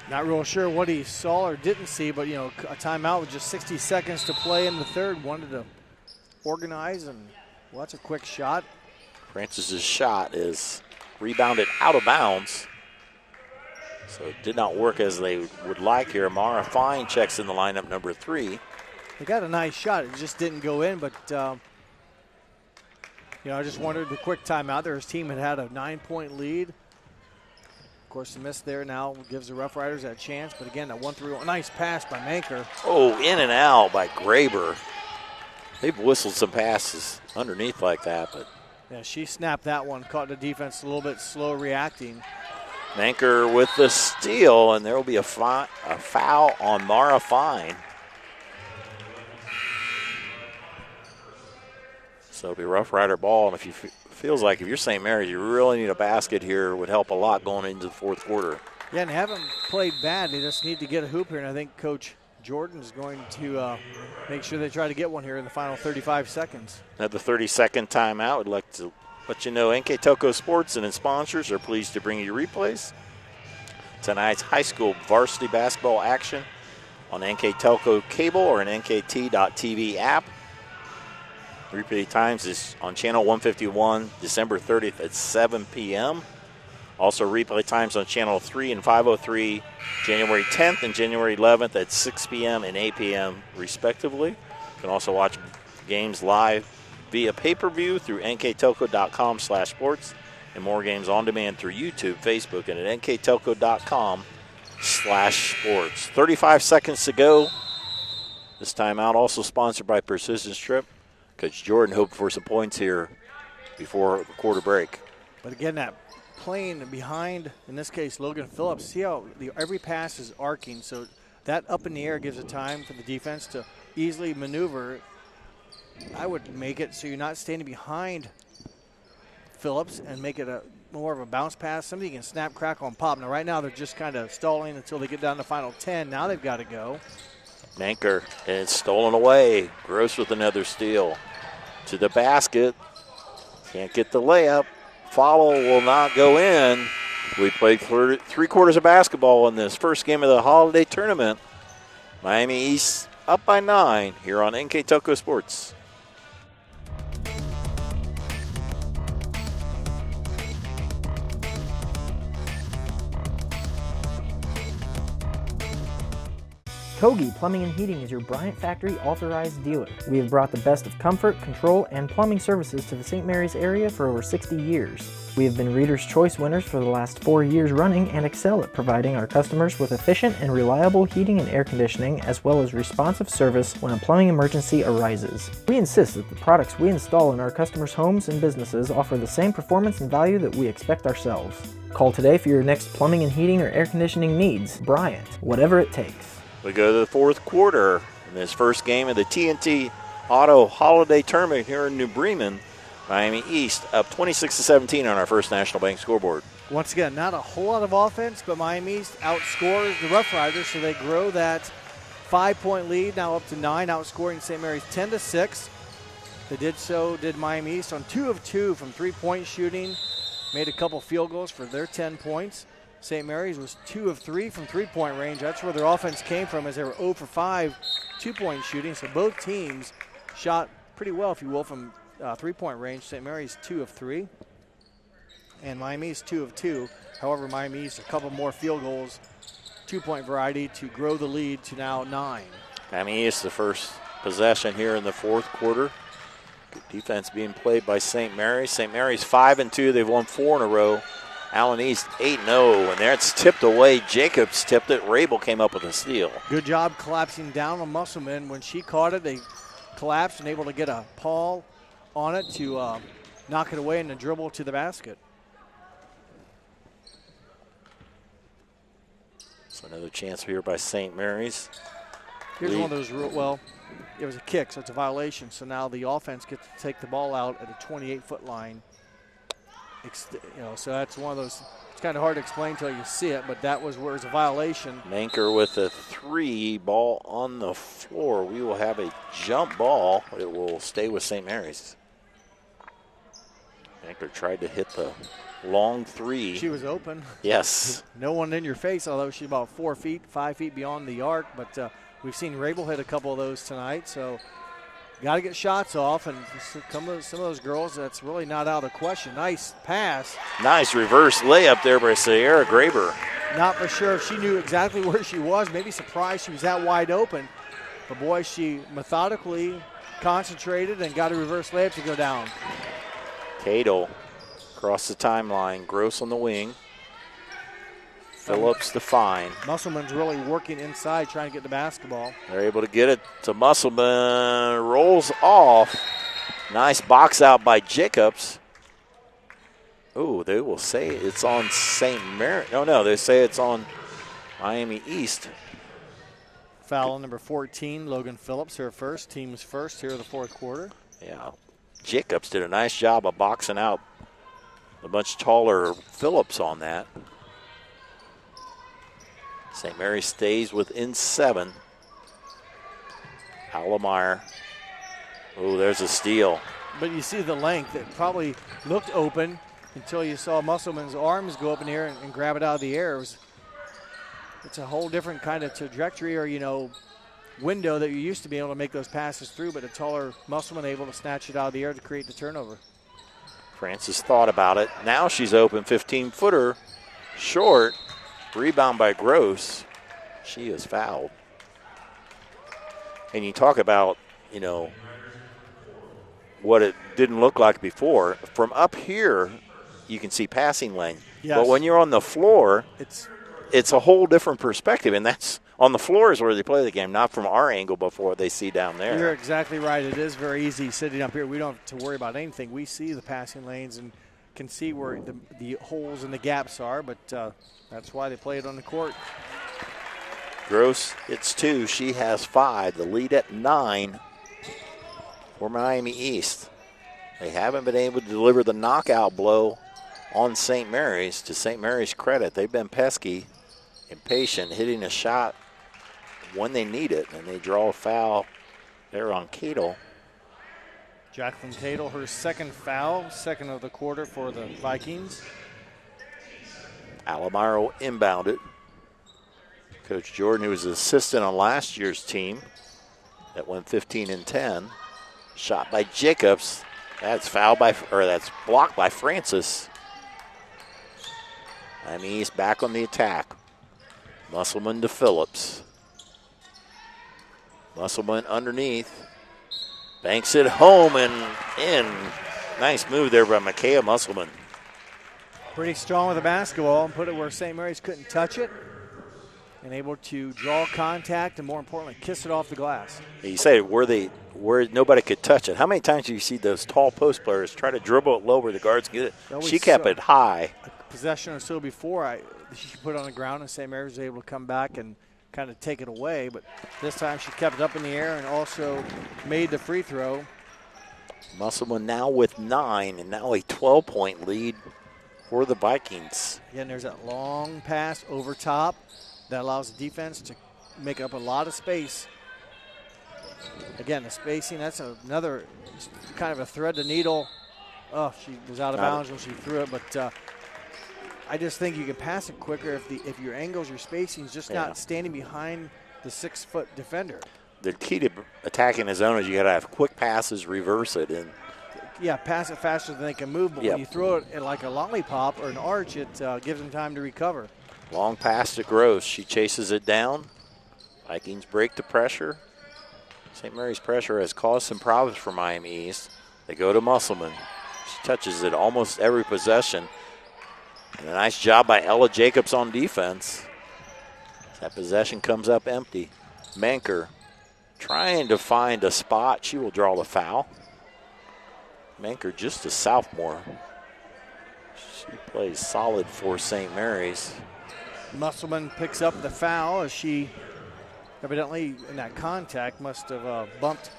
Not real sure what he saw or didn't see, but, a timeout with just 60 seconds to play in the third. Wanted to organize, and that's a quick shot. Francis's shot is rebounded out of bounds, so it did not work as they would like here. Mara Fine checks in the lineup, number 3. They got a nice shot. It just didn't go in, but, I just wondered the quick timeout there. His team had a 9-point lead. Of course, the miss there now gives the Rough Riders that chance, but again, that 1-3, nice pass by Manker. Oh, in and out by Graber. They've whistled some passes underneath like that, but yeah, she snapped that one, caught the defense a little bit slow reacting. Manker with the steal, and there will be a foul on Mara Fine. So it'll be Rough Rider ball, and if you feels like if you're St. Mary's, you really need a basket here. It would help a lot going into the fourth quarter. Yeah, and they haven't played bad. They just need to get a hoop here, and I think Coach Jordan is going to make sure they try to get one here in the final 35 seconds. Another 30-second timeout. We'd like to let you know NK Telco Sports and its sponsors are pleased to bring you replays. Tonight's high school varsity basketball action on NK Telco cable or an NKT.TV app. Replay times is on channel 151, December 30th at 7 p.m. Also replay times on channel 3 and 503, January 10th and January 11th at 6 p.m. and 8 p.m. respectively. You can also watch games live via pay-per-view through nktelco.com/sports and more games on demand through YouTube, Facebook, and at nktelco.com/sports. 35 seconds to go. This timeout also sponsored by Precision Strip. Coach Jordan hoped for some points here before the quarter break. But again, that playing behind, in this case, Logan Phillips, see how every pass is arcing, so that up in the air gives it time for the defense to easily maneuver. I would make it so you're not standing behind Phillips and make it more of a bounce pass, something you can snap, crackle, and pop. Now, right now, they're just kind of stalling until they get down to final 10. Now they've got to go. Manker, and it's stolen away. Gross with another steal. To the basket. Can't get the layup. Follow will not go in. We played 3 quarters of basketball in this first game of the holiday tournament. Miami East up by 9 here on NK Telco Sports. Kogi Plumbing and Heating is your Bryant Factory authorized dealer. We have brought the best of comfort, control, and plumbing services to the St. Mary's area for over 60 years. We have been Reader's Choice winners for the last 4 years running and excel at providing our customers with efficient and reliable heating and air conditioning, as well as responsive service when a plumbing emergency arises. We insist that the products we install in our customers' homes and businesses offer the same performance and value that we expect ourselves. Call today for your next plumbing and heating or air conditioning needs. Bryant, whatever it takes. We go to the fourth quarter in this first game of the TNT Auto Holiday Tournament here in New Bremen. Miami East up 26-17 on our First National Bank scoreboard. Once again, not a whole lot of offense, but Miami East outscores the Roughriders, so they grow that 5-point lead now up to 9, outscoring St. Mary's 10-6. They did Miami East on 2 of 2 from 3-point shooting, made a couple field goals for their 10 points. St. Mary's was 2 of 3 from 3-point range. That's where their offense came from, as they were 0 for 5 2-point shooting. So both teams shot pretty well, if you will, from 3-point range. St. Mary's 2 of 3. and Miami East 2 of 2. However, Miami East a couple more field goals, 2-point variety to grow the lead to now 9. Miami East the first possession here in the fourth quarter. Good defense being played by St. Mary's. St. Mary's 5-2. They've won 4 in a row. Allen East 8-0, and there it's tipped away. Jacobs tipped it. Rabel came up with a steal. Good job collapsing down on Musselman. When she caught it, they collapsed and able to get a paw on it to knock it away and then dribble to the basket. So another chance here by St. Mary's. Here's one of those, well, it was a kick, so it's a violation. So now the offense gets to take the ball out at a 28-foot line. So that's one of those, it's kind of hard to explain until you see it, but that was where it's a violation. Manker with a 3, ball on the floor. We will have a jump ball. It will stay with St. Mary's. Manker tried to hit the long 3. She was open. Yes. No one in your face, although she's about 4 feet, 5 feet beyond the arc, but we've seen Rabel hit a couple of those tonight, so got to get shots off, and some of those girls, that's really not out of the question. Nice pass. Nice reverse layup there by Sierra Graber. Not for sure if she knew exactly where she was. Maybe surprised she was that wide open. But, boy, she methodically concentrated and got a reverse layup to go down. Cato across the timeline. Gross on the wing. Phillips the fine. Musselman's really working inside trying to get the basketball. They're able to get it to Musselman. Rolls off. Nice box out by Jacobs. Ooh, they will say it's on St. Mary. No, they say it's on Miami East. Foul on number 14, Logan Phillips, her first. Team's first here in the fourth quarter. Yeah. Jacobs did a nice job of boxing out a much taller Phillips on that. St. Mary stays within 7. Allemeyer. Oh, there's a steal. But you see the length. It probably looked open until you saw Musselman's arms go up in the air and grab it out of the air. It's a whole different kind of trajectory or, window that you used to be able to make those passes through, but a taller Musselman able to snatch it out of the air to create the turnover. Francis thought about it. Now she's open, 15-footer, short. Rebound by Gross. She is fouled. And you talk about, what it didn't look like before. From up here, you can see passing lane. Yes. But when you're on the floor, it's a whole different perspective. And that's on the floor is where they play the game, not from our angle before they see down there. You're exactly right. It is very easy sitting up here. We don't have to worry about anything. We see the passing lanes and can see where the holes and the gaps are, but that's why they play it on the court. Gross hits 2. She has 5. The lead at 9 for Miami East. They haven't been able to deliver the knockout blow on St. Mary's. To St. Mary's' credit, they've been pesky, impatient, hitting a shot when they need it, and they draw a foul there on Cato. Jacqueline Cato, her second foul, second of the quarter for the Vikings. Allemeyer will inbound it. Coach Jordan, who was an assistant on last year's team that went 15-10. Shot by Jacobs. That's that's blocked by Francis. Miami East back on the attack. Musselman to Phillips. Musselman underneath. Banks it home and in. Nice move there by Micaiah Musselman. Pretty strong with the basketball and put it where St. Mary's couldn't touch it. And able to draw contact and, more importantly, kiss it off the glass. You say where nobody could touch it. How many times do you see those tall post players try to dribble it low where the guards get it? She kept it high. A possession or so before, she put it on the ground, and St. Mary's was able to come back and kind of take it away. But this time she kept it up in the air and also made the free throw. Musselman now with 9 and now a 12-point lead for the Vikings. Again, there's that long pass over top that allows the defense to make up a lot of space. Again, the spacing, that's another kind of a thread the needle. Oh, she was out of bounds when she threw it, but I just think you can pass it quicker if your angles, your spacing is just not standing behind the 6-foot defender. The key to attacking the zone is you got to have quick passes, reverse it, and pass it faster than they can move, but when you throw it like a lollipop or an arch, it gives them time to recover. Long pass to Gross. She chases it down. Vikings break the pressure. St. Mary's pressure has caused some problems for Miami East. They go to Musselman. She touches it almost every possession. And a nice job by Ella Jacobs on defense. That possession comes up empty. Manker trying to find a spot. She will draw the foul. Manker just a sophomore. She plays solid for St. Mary's. Musselman picks up the foul as she evidently in that contact must have bumped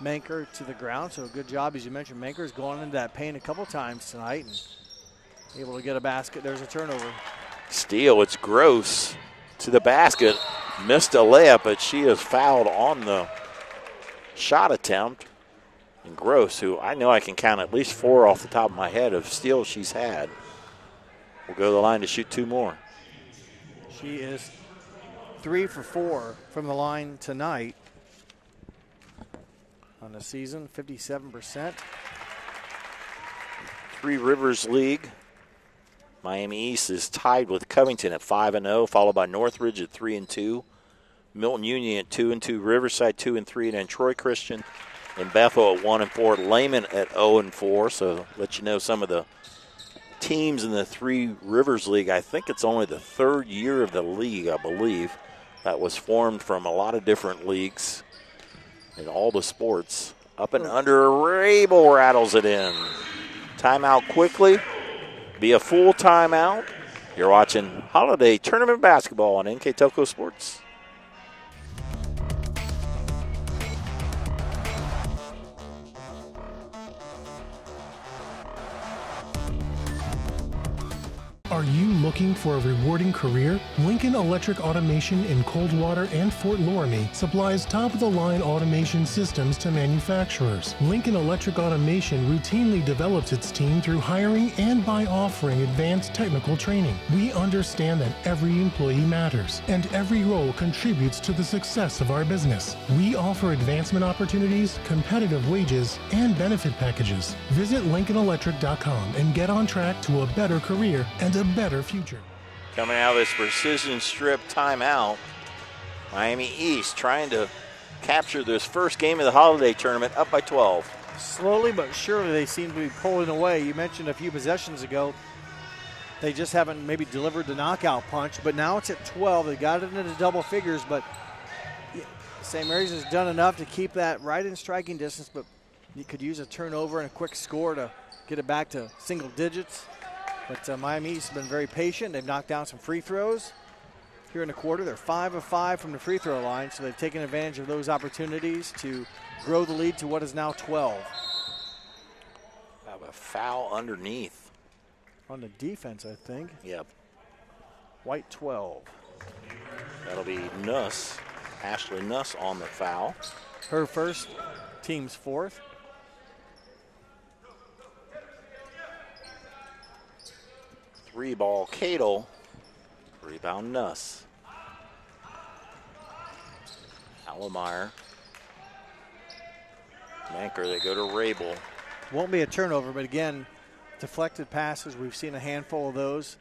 Manker to the ground. So a good job, as you mentioned. Manker's gone into that paint a couple times tonight and able to get a basket. There's a turnover. Steal, it's Gross to the basket. Missed a layup, but she is fouled on the shot attempt. And Gross, who I know I can count at least 4 off the top of my head of steals she's had, will go to the line to shoot 2 more. She is 3 for 4 from the line tonight on the season, 57%. Three Rivers League. Miami East is tied with Covington at 5-0, followed by Northridge at 3-2, Milton Union at 2-2, Riverside 2-3, and then Troy Christian and Bethel at 1-4, Lehman at 0-4. So let you know some of the teams in the Three Rivers League. I think it's only the 3rd year of the league, I believe, that was formed from a lot of different leagues in all the sports. Up and under, Rabel rattles it in. Timeout quickly. Be a full timeout. You're watching Holiday Tournament Basketball on NK Telco Sports. Are you looking for a rewarding career? Lincoln Electric Automation in Coldwater and Fort Loramie supplies top-of-the-line automation systems to manufacturers. Lincoln Electric Automation routinely develops its team through hiring and by offering advanced technical training. We understand that every employee matters, and every role contributes to the success of our business. We offer advancement opportunities, competitive wages, and benefit packages. Visit LincolnElectric.com and get on track to a better career and a better future. Coming out of this precision strip timeout, Miami East trying to capture this first game of the Holiday Tournament, up by 12. Slowly but surely they seem to be pulling away. You mentioned a few possessions ago they just haven't maybe delivered the knockout punch, but now it's at 12. They got it into double figures, but St. Mary's has done enough to keep that right in striking distance, but you could use a turnover and a quick score to get it back to single digits. But Miami East has been very patient. They've knocked down some free throws here in the quarter. They're 5 of 5 from the free throw line, so they've taken advantage of those opportunities to grow the lead to what is now 12. Have a foul underneath. On the defense, I think. Yep. White 12. That'll be Nuss, Ashley Nuss on the foul. Her first, team's 4th. Three ball, Cadle. Rebound, Nuss. Allemeyer. Manker, they go to Rabel. Won't be a turnover, but again, deflected passes, we've seen a handful of those.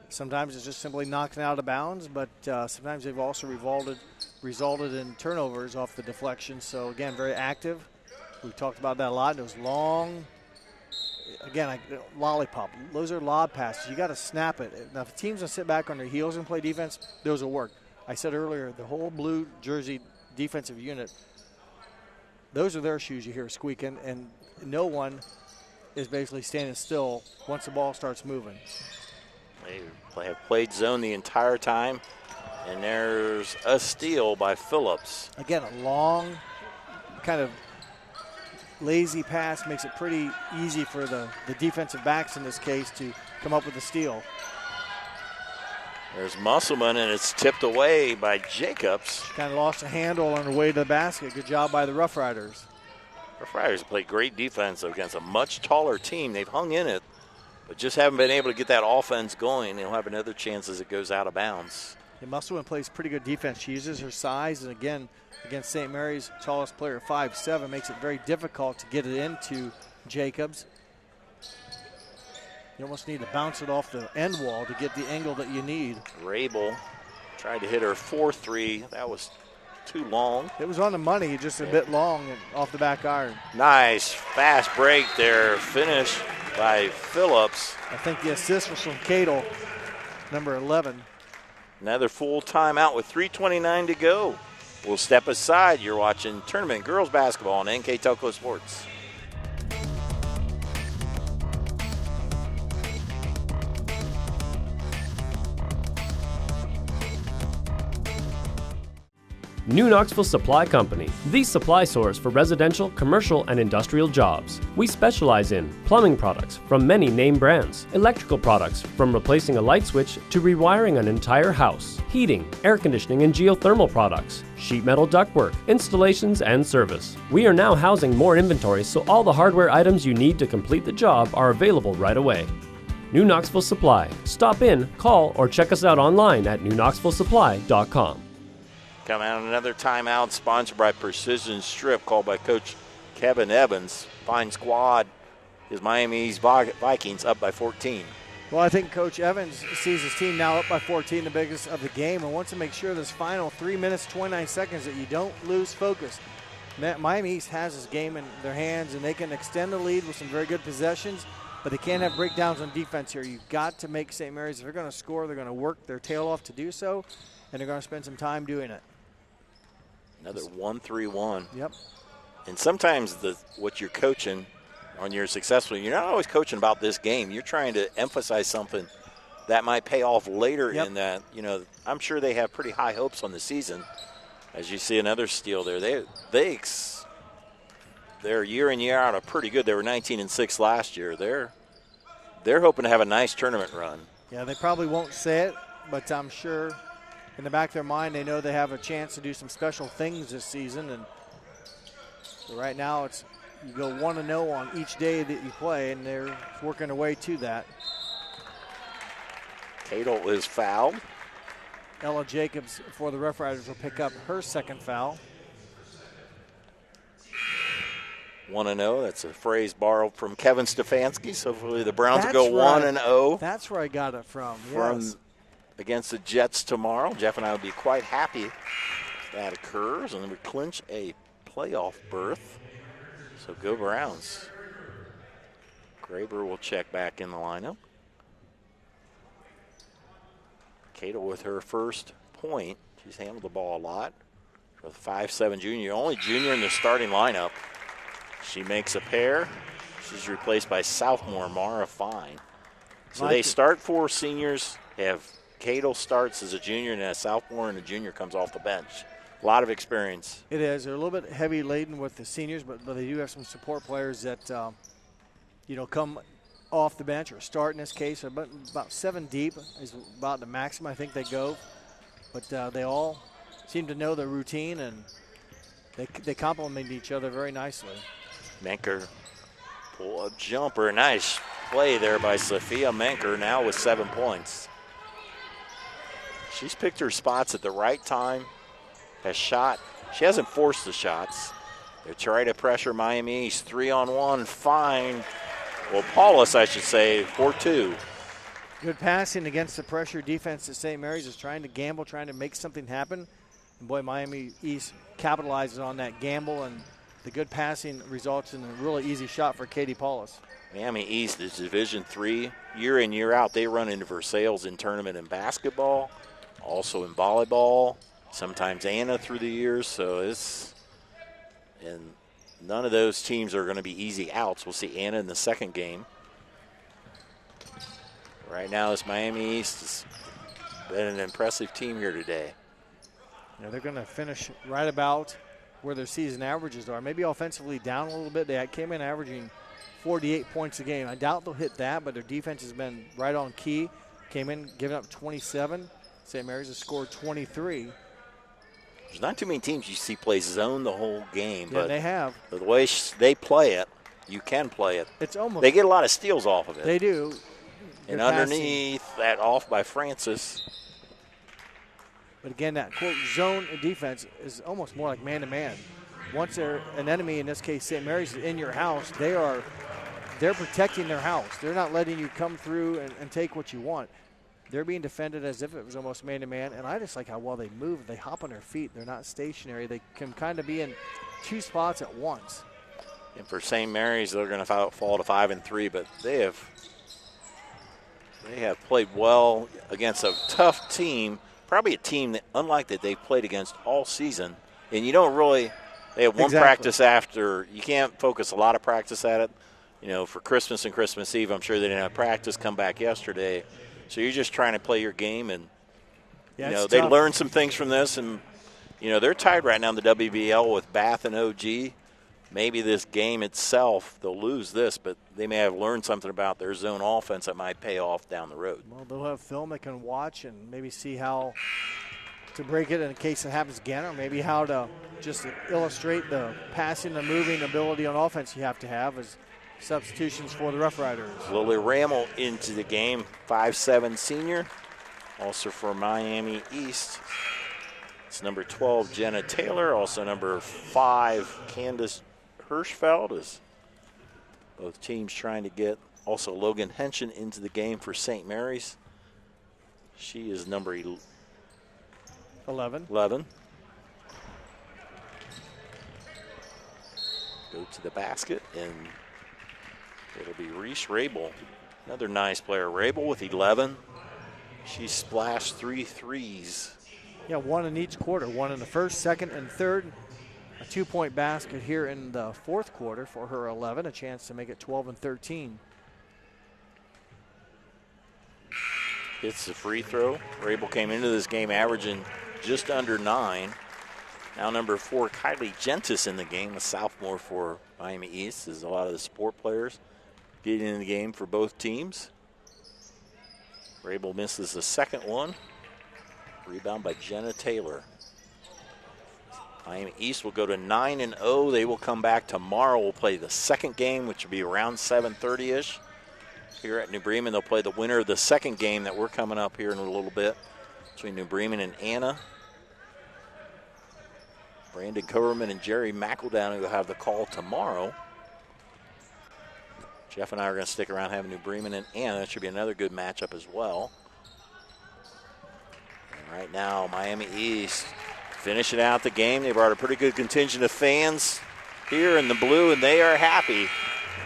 Sometimes it's just simply knocking out of bounds, but sometimes they've also resulted in turnovers off the deflection. So again, very active. We've talked about that a lot. Those long, again, lollipop. Those are lob passes. You got to snap it. Now, if the team's going to sit back on their heels and play defense, those will work. I said earlier, the whole blue jersey defensive unit, those are their shoes you hear squeaking, and no one is basically standing still once the ball starts moving. They have played zone the entire time, and there's a steal by Phillips. Again, a long kind of lazy pass makes it pretty easy for the defensive backs in this case to come up with a steal. There's Musselman, and it's tipped away by Jacobs. She kind of lost a handle on her way to the basket. Good job by the Roughriders. Roughriders play great defense against a much taller team. They've hung in it, but just haven't been able to get that offense going. They'll have another chance as it goes out of bounds. And Musselman plays pretty good defense. She uses her size, and again, against St. Mary's tallest player, 5'7", makes it very difficult to get it into Jacobs. You almost need to bounce it off the end wall to get the angle that you need. Rabel tried to hit her 4-3. That was too long. It was on the money, just a bit long and off the back iron. Nice fast break there. Finish by Phillips. I think the assist was from Cadle, number 11. Another full timeout with 3:29 to go. We'll step aside. You're watching Tournament Girls Basketball on NK Telco Sports. New Knoxville Supply Company, the supply source for residential, commercial, and industrial jobs. We specialize in plumbing products from many name brands, electrical products from replacing a light switch to rewiring an entire house, heating, air conditioning, and geothermal products, sheet metal ductwork, installations, and service. We are now housing more inventory, so all the hardware items you need to complete the job are available right away. New Knoxville Supply. Stop in, call, or check us out online at newknoxvillesupply.com. Coming out another timeout sponsored by Precision Strip, called by Coach Kevin Evans. Fine squad is Miami East Vikings, up by 14. Well, I think Coach Evans sees his team now up by 14, the biggest of the game, and wants to make sure this final 3 minutes, 29 seconds that you don't lose focus. Miami East has this game in their hands, and they can extend the lead with some very good possessions, but they can't have breakdowns on defense here. You've got to make St. Mary's, if they're going to score, they're going to work their tail off to do so, and they're going to spend some time doing it. Another 1-3-1. Yep. And sometimes what you're coaching when you're successful, you're not always coaching about this game. You're trying to emphasize something that might pay off later in that. You know, I'm sure they have pretty high hopes on the season. As you see another steal there, they're year in, year out are pretty good. They were 19-6 last year. They're hoping to have a nice tournament run. Yeah, they probably won't say it, but I'm sure in the back of their mind, they know they have a chance to do some special things this season. And so right now, it's you go 1-0 on each day that you play, and they're working their way to that. Cadle is fouled. Ella Jacobs for the Roughriders will pick up her second foul. 1-0. That's a phrase borrowed from Kevin Stefanski. So hopefully the Browns will go 1-0. That's where I got it from. Yes. Against the Jets tomorrow. Jeff and I would be quite happy if that occurs, and then we clinch a playoff berth. So go Browns. Graber will check back in the lineup. Cadle with her first point. She's handled the ball a lot. With 5'7" junior, only junior in the starting lineup. She makes a pair. She's replaced by sophomore Mara Fine. So they start 4 seniors, have Cadle starts as a junior, and a sophomore and a junior comes off the bench. A lot of experience. It is. They're a little bit heavy laden with the seniors, but they do have some support players that, come off the bench or start in this case. About 7 deep is about the maximum I think they go. But they all seem to know their routine, and they complement each other very nicely. Menker pull up jumper. Nice play there by Sophia Menker, now with 7 points. She's picked her spots at the right time, has shot. She hasn't forced the shots. They try to pressure Miami East. 3-on-1, Fine. Well, Paulus, I should say, 4-2. Good passing against the pressure defense that St. Mary's is trying to gamble, trying to make something happen. And boy, Miami East capitalizes on that gamble, and the good passing results in a really easy shot for Katie Paulus. Miami East is Division III. Year in, year out, they run into Versailles in tournament in basketball, also in volleyball, sometimes Anna through the years. So and none of those teams are going to be easy outs. We'll see Anna in the second game. Right now, this Miami East has been an impressive team here today. Yeah, they're going to finish right about where their season averages are. Maybe offensively down a little bit. They came in averaging 48 points a game. I doubt they'll hit that, but their defense has been right on key. Came in giving up 27. St. Mary's has scored 23. There's not too many teams you see play zone the whole game. Yeah, but they have. The way they play it, you can play it. It's almost. They get a lot of steals off of it. They do. And underneath that off by Francis. But again, that quote zone defense is almost more like man-to-man. Once they're an enemy, in this case St. Mary's, is in your house, they are they're protecting their house. They're not letting you come through and take what you want. They're being defended as if it was almost man-to-man, and I just like how well they move. They hop on their feet. They're not stationary. They can kind of be in two spots at once. And for St. Mary's, they're going to fall to 5-3, but they have played well against a tough team, probably a team that, unlike that they've played against all season. And you don't really – they have one practice after. You can't focus a lot of practice at it. You know, for Christmas and Christmas Eve, I'm sure they didn't have practice, come back yesterday. So you're just trying to play your game, and, you know, they learned some things from this. And, you know, they're tied right now in the WBL with Bath and OG. Maybe this game itself, they'll lose this, but they may have learned something about their zone offense that might pay off down the road. Well, they'll have film they can watch and maybe see how to break it in case it happens again, or maybe how to just illustrate the passing and moving ability on offense you have to have as substitutions for the Roughriders. Lily Ramel into the game, 5'7" senior. Also for Miami East, it's number 12, Jenna Taylor. Also number 5, Candace Hirschfeld, is both teams trying to get also Logan Henshin into the game for St. Mary's. She is number 11. Go to the basket, and it'll be Reese Rabel, another nice player. Rabel with 11. She splashed 3 threes. Yeah, one in each quarter, one in the first, second, and third. A 2-point basket here in the fourth quarter for her 11, a chance to make it 12 and 13. Hits the free throw. Rabel came into this game averaging just under 9. Now number 4, Kylie Gentis in the game, a sophomore for Miami East, as a lot of the support players getting in the game for both teams. Rabel misses the second one. Rebound by Jenna Taylor. Miami East will go to 9-0. They will come back tomorrow. We'll play the second game, which will be around 7:30-ish. Here at New Bremen, they'll play the winner of the second game that we're coming up here in a little bit between New Bremen and Anna. Brandon Coverman and Jerry McEldown will have the call tomorrow. Jeff and I are going to stick around having New Bremen and Anna. That should be another good matchup as well. And right now, Miami East finishing out the game. They brought a pretty good contingent of fans here in the blue, and they are happy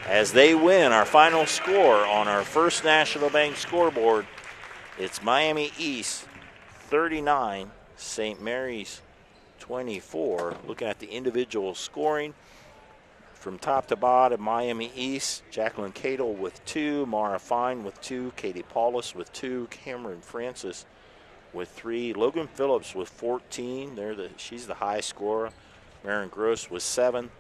as they win. Our final score on our First National Bank scoreboard, it's Miami East 39, St. Mary's 24. Looking at the individual scoring from top to bottom, Miami East, Jacqueline Cadle with 2, Mara Fine with 2, Katie Paulus with 2, Cameron Francis with 3, Logan Phillips with 14. She's the high scorer. Marin Gross with 7,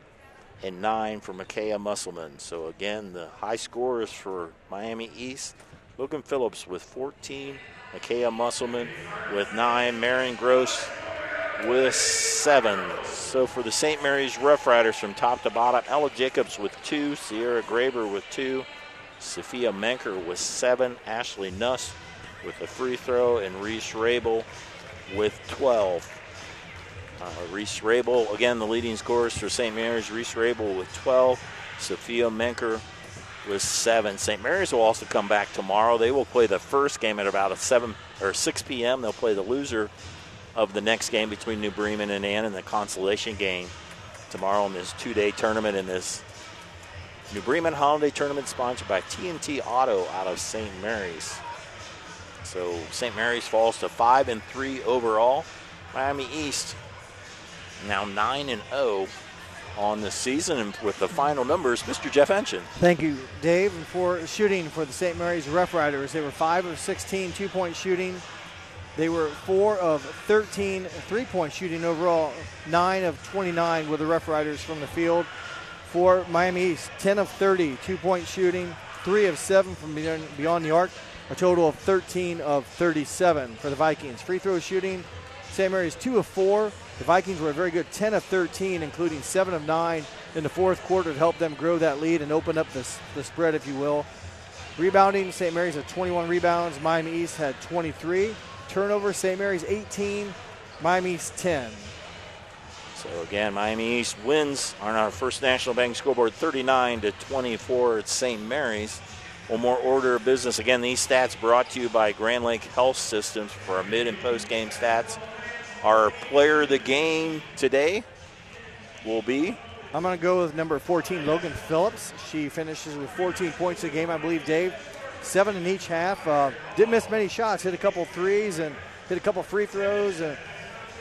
and 9 for Micaiah Musselman. So again, the high scorers for Miami East, Logan Phillips with 14, Micaiah Musselman with 9, Marin Gross with 7. So for the St. Mary's Roughriders from top to bottom, Ella Jacobs with 2, Sierra Graber with 2, Sophia Menker with 7, Ashley Nuss with a free throw, and Reese Rabel with 12. Reese Rabel, again, the leading scorers for St. Mary's. Reese Rabel with 12, Sophia Menker with 7. St. Mary's will also come back tomorrow. They will play the first game at about 6 p.m. They'll play the loser of the next game between New Bremen and Ann in the consolation game tomorrow in this 2-day tournament, in this New Bremen Holiday Tournament sponsored by TNT Auto out of St. Mary's. So St. Mary's falls to 5-3 overall. Miami East now 9-0 on the season, and with the final numbers, Mr. Jeff Henshin. Thank you, Dave. And for shooting for the St. Mary's Roughriders, they were 5 of 16 2-point shooting. They were 4 of 13 3-point shooting overall. 9 of 29 were the Roughriders from the field. For Miami East, 10 of 30 2-point shooting, 3 of 7 from beyond the arc, a total of 13 of 37 for the Vikings. Free throw shooting, St. Mary's 2 of 4. The Vikings were very good, 10 of 13, including 7 of 9 in the fourth quarter to help them grow that lead and open up the spread, if you will. Rebounding, St. Mary's had 21 rebounds. Miami East had 23. Turnovers, St. Mary's 18, Miami East 10. So again, Miami East wins on our First National Bank scoreboard 39-24 at St. Mary's. One more order of business. Again, these stats brought to you by Grand Lake Health Systems for our mid and post game stats. Our player of the game today will be? I'm going to go with number 14, Logan Phillips. She finishes with 14 points a game, I believe, Dave. 7 in each half. Didn't miss many shots. Hit a couple threes and hit a couple free throws.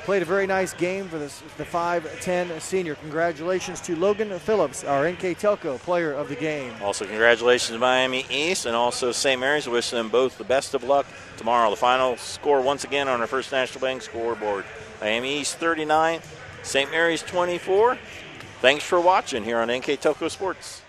Played a very nice game for the 5'10 senior. Congratulations to Logan Phillips, our NK Telco player of the game. Also, congratulations to Miami East and also St. Mary's. Wishing them both the best of luck tomorrow. The final score once again on our First National Bank scoreboard. Miami East 39, St. Mary's 24. Thanks for watching here on NK Telco Sports.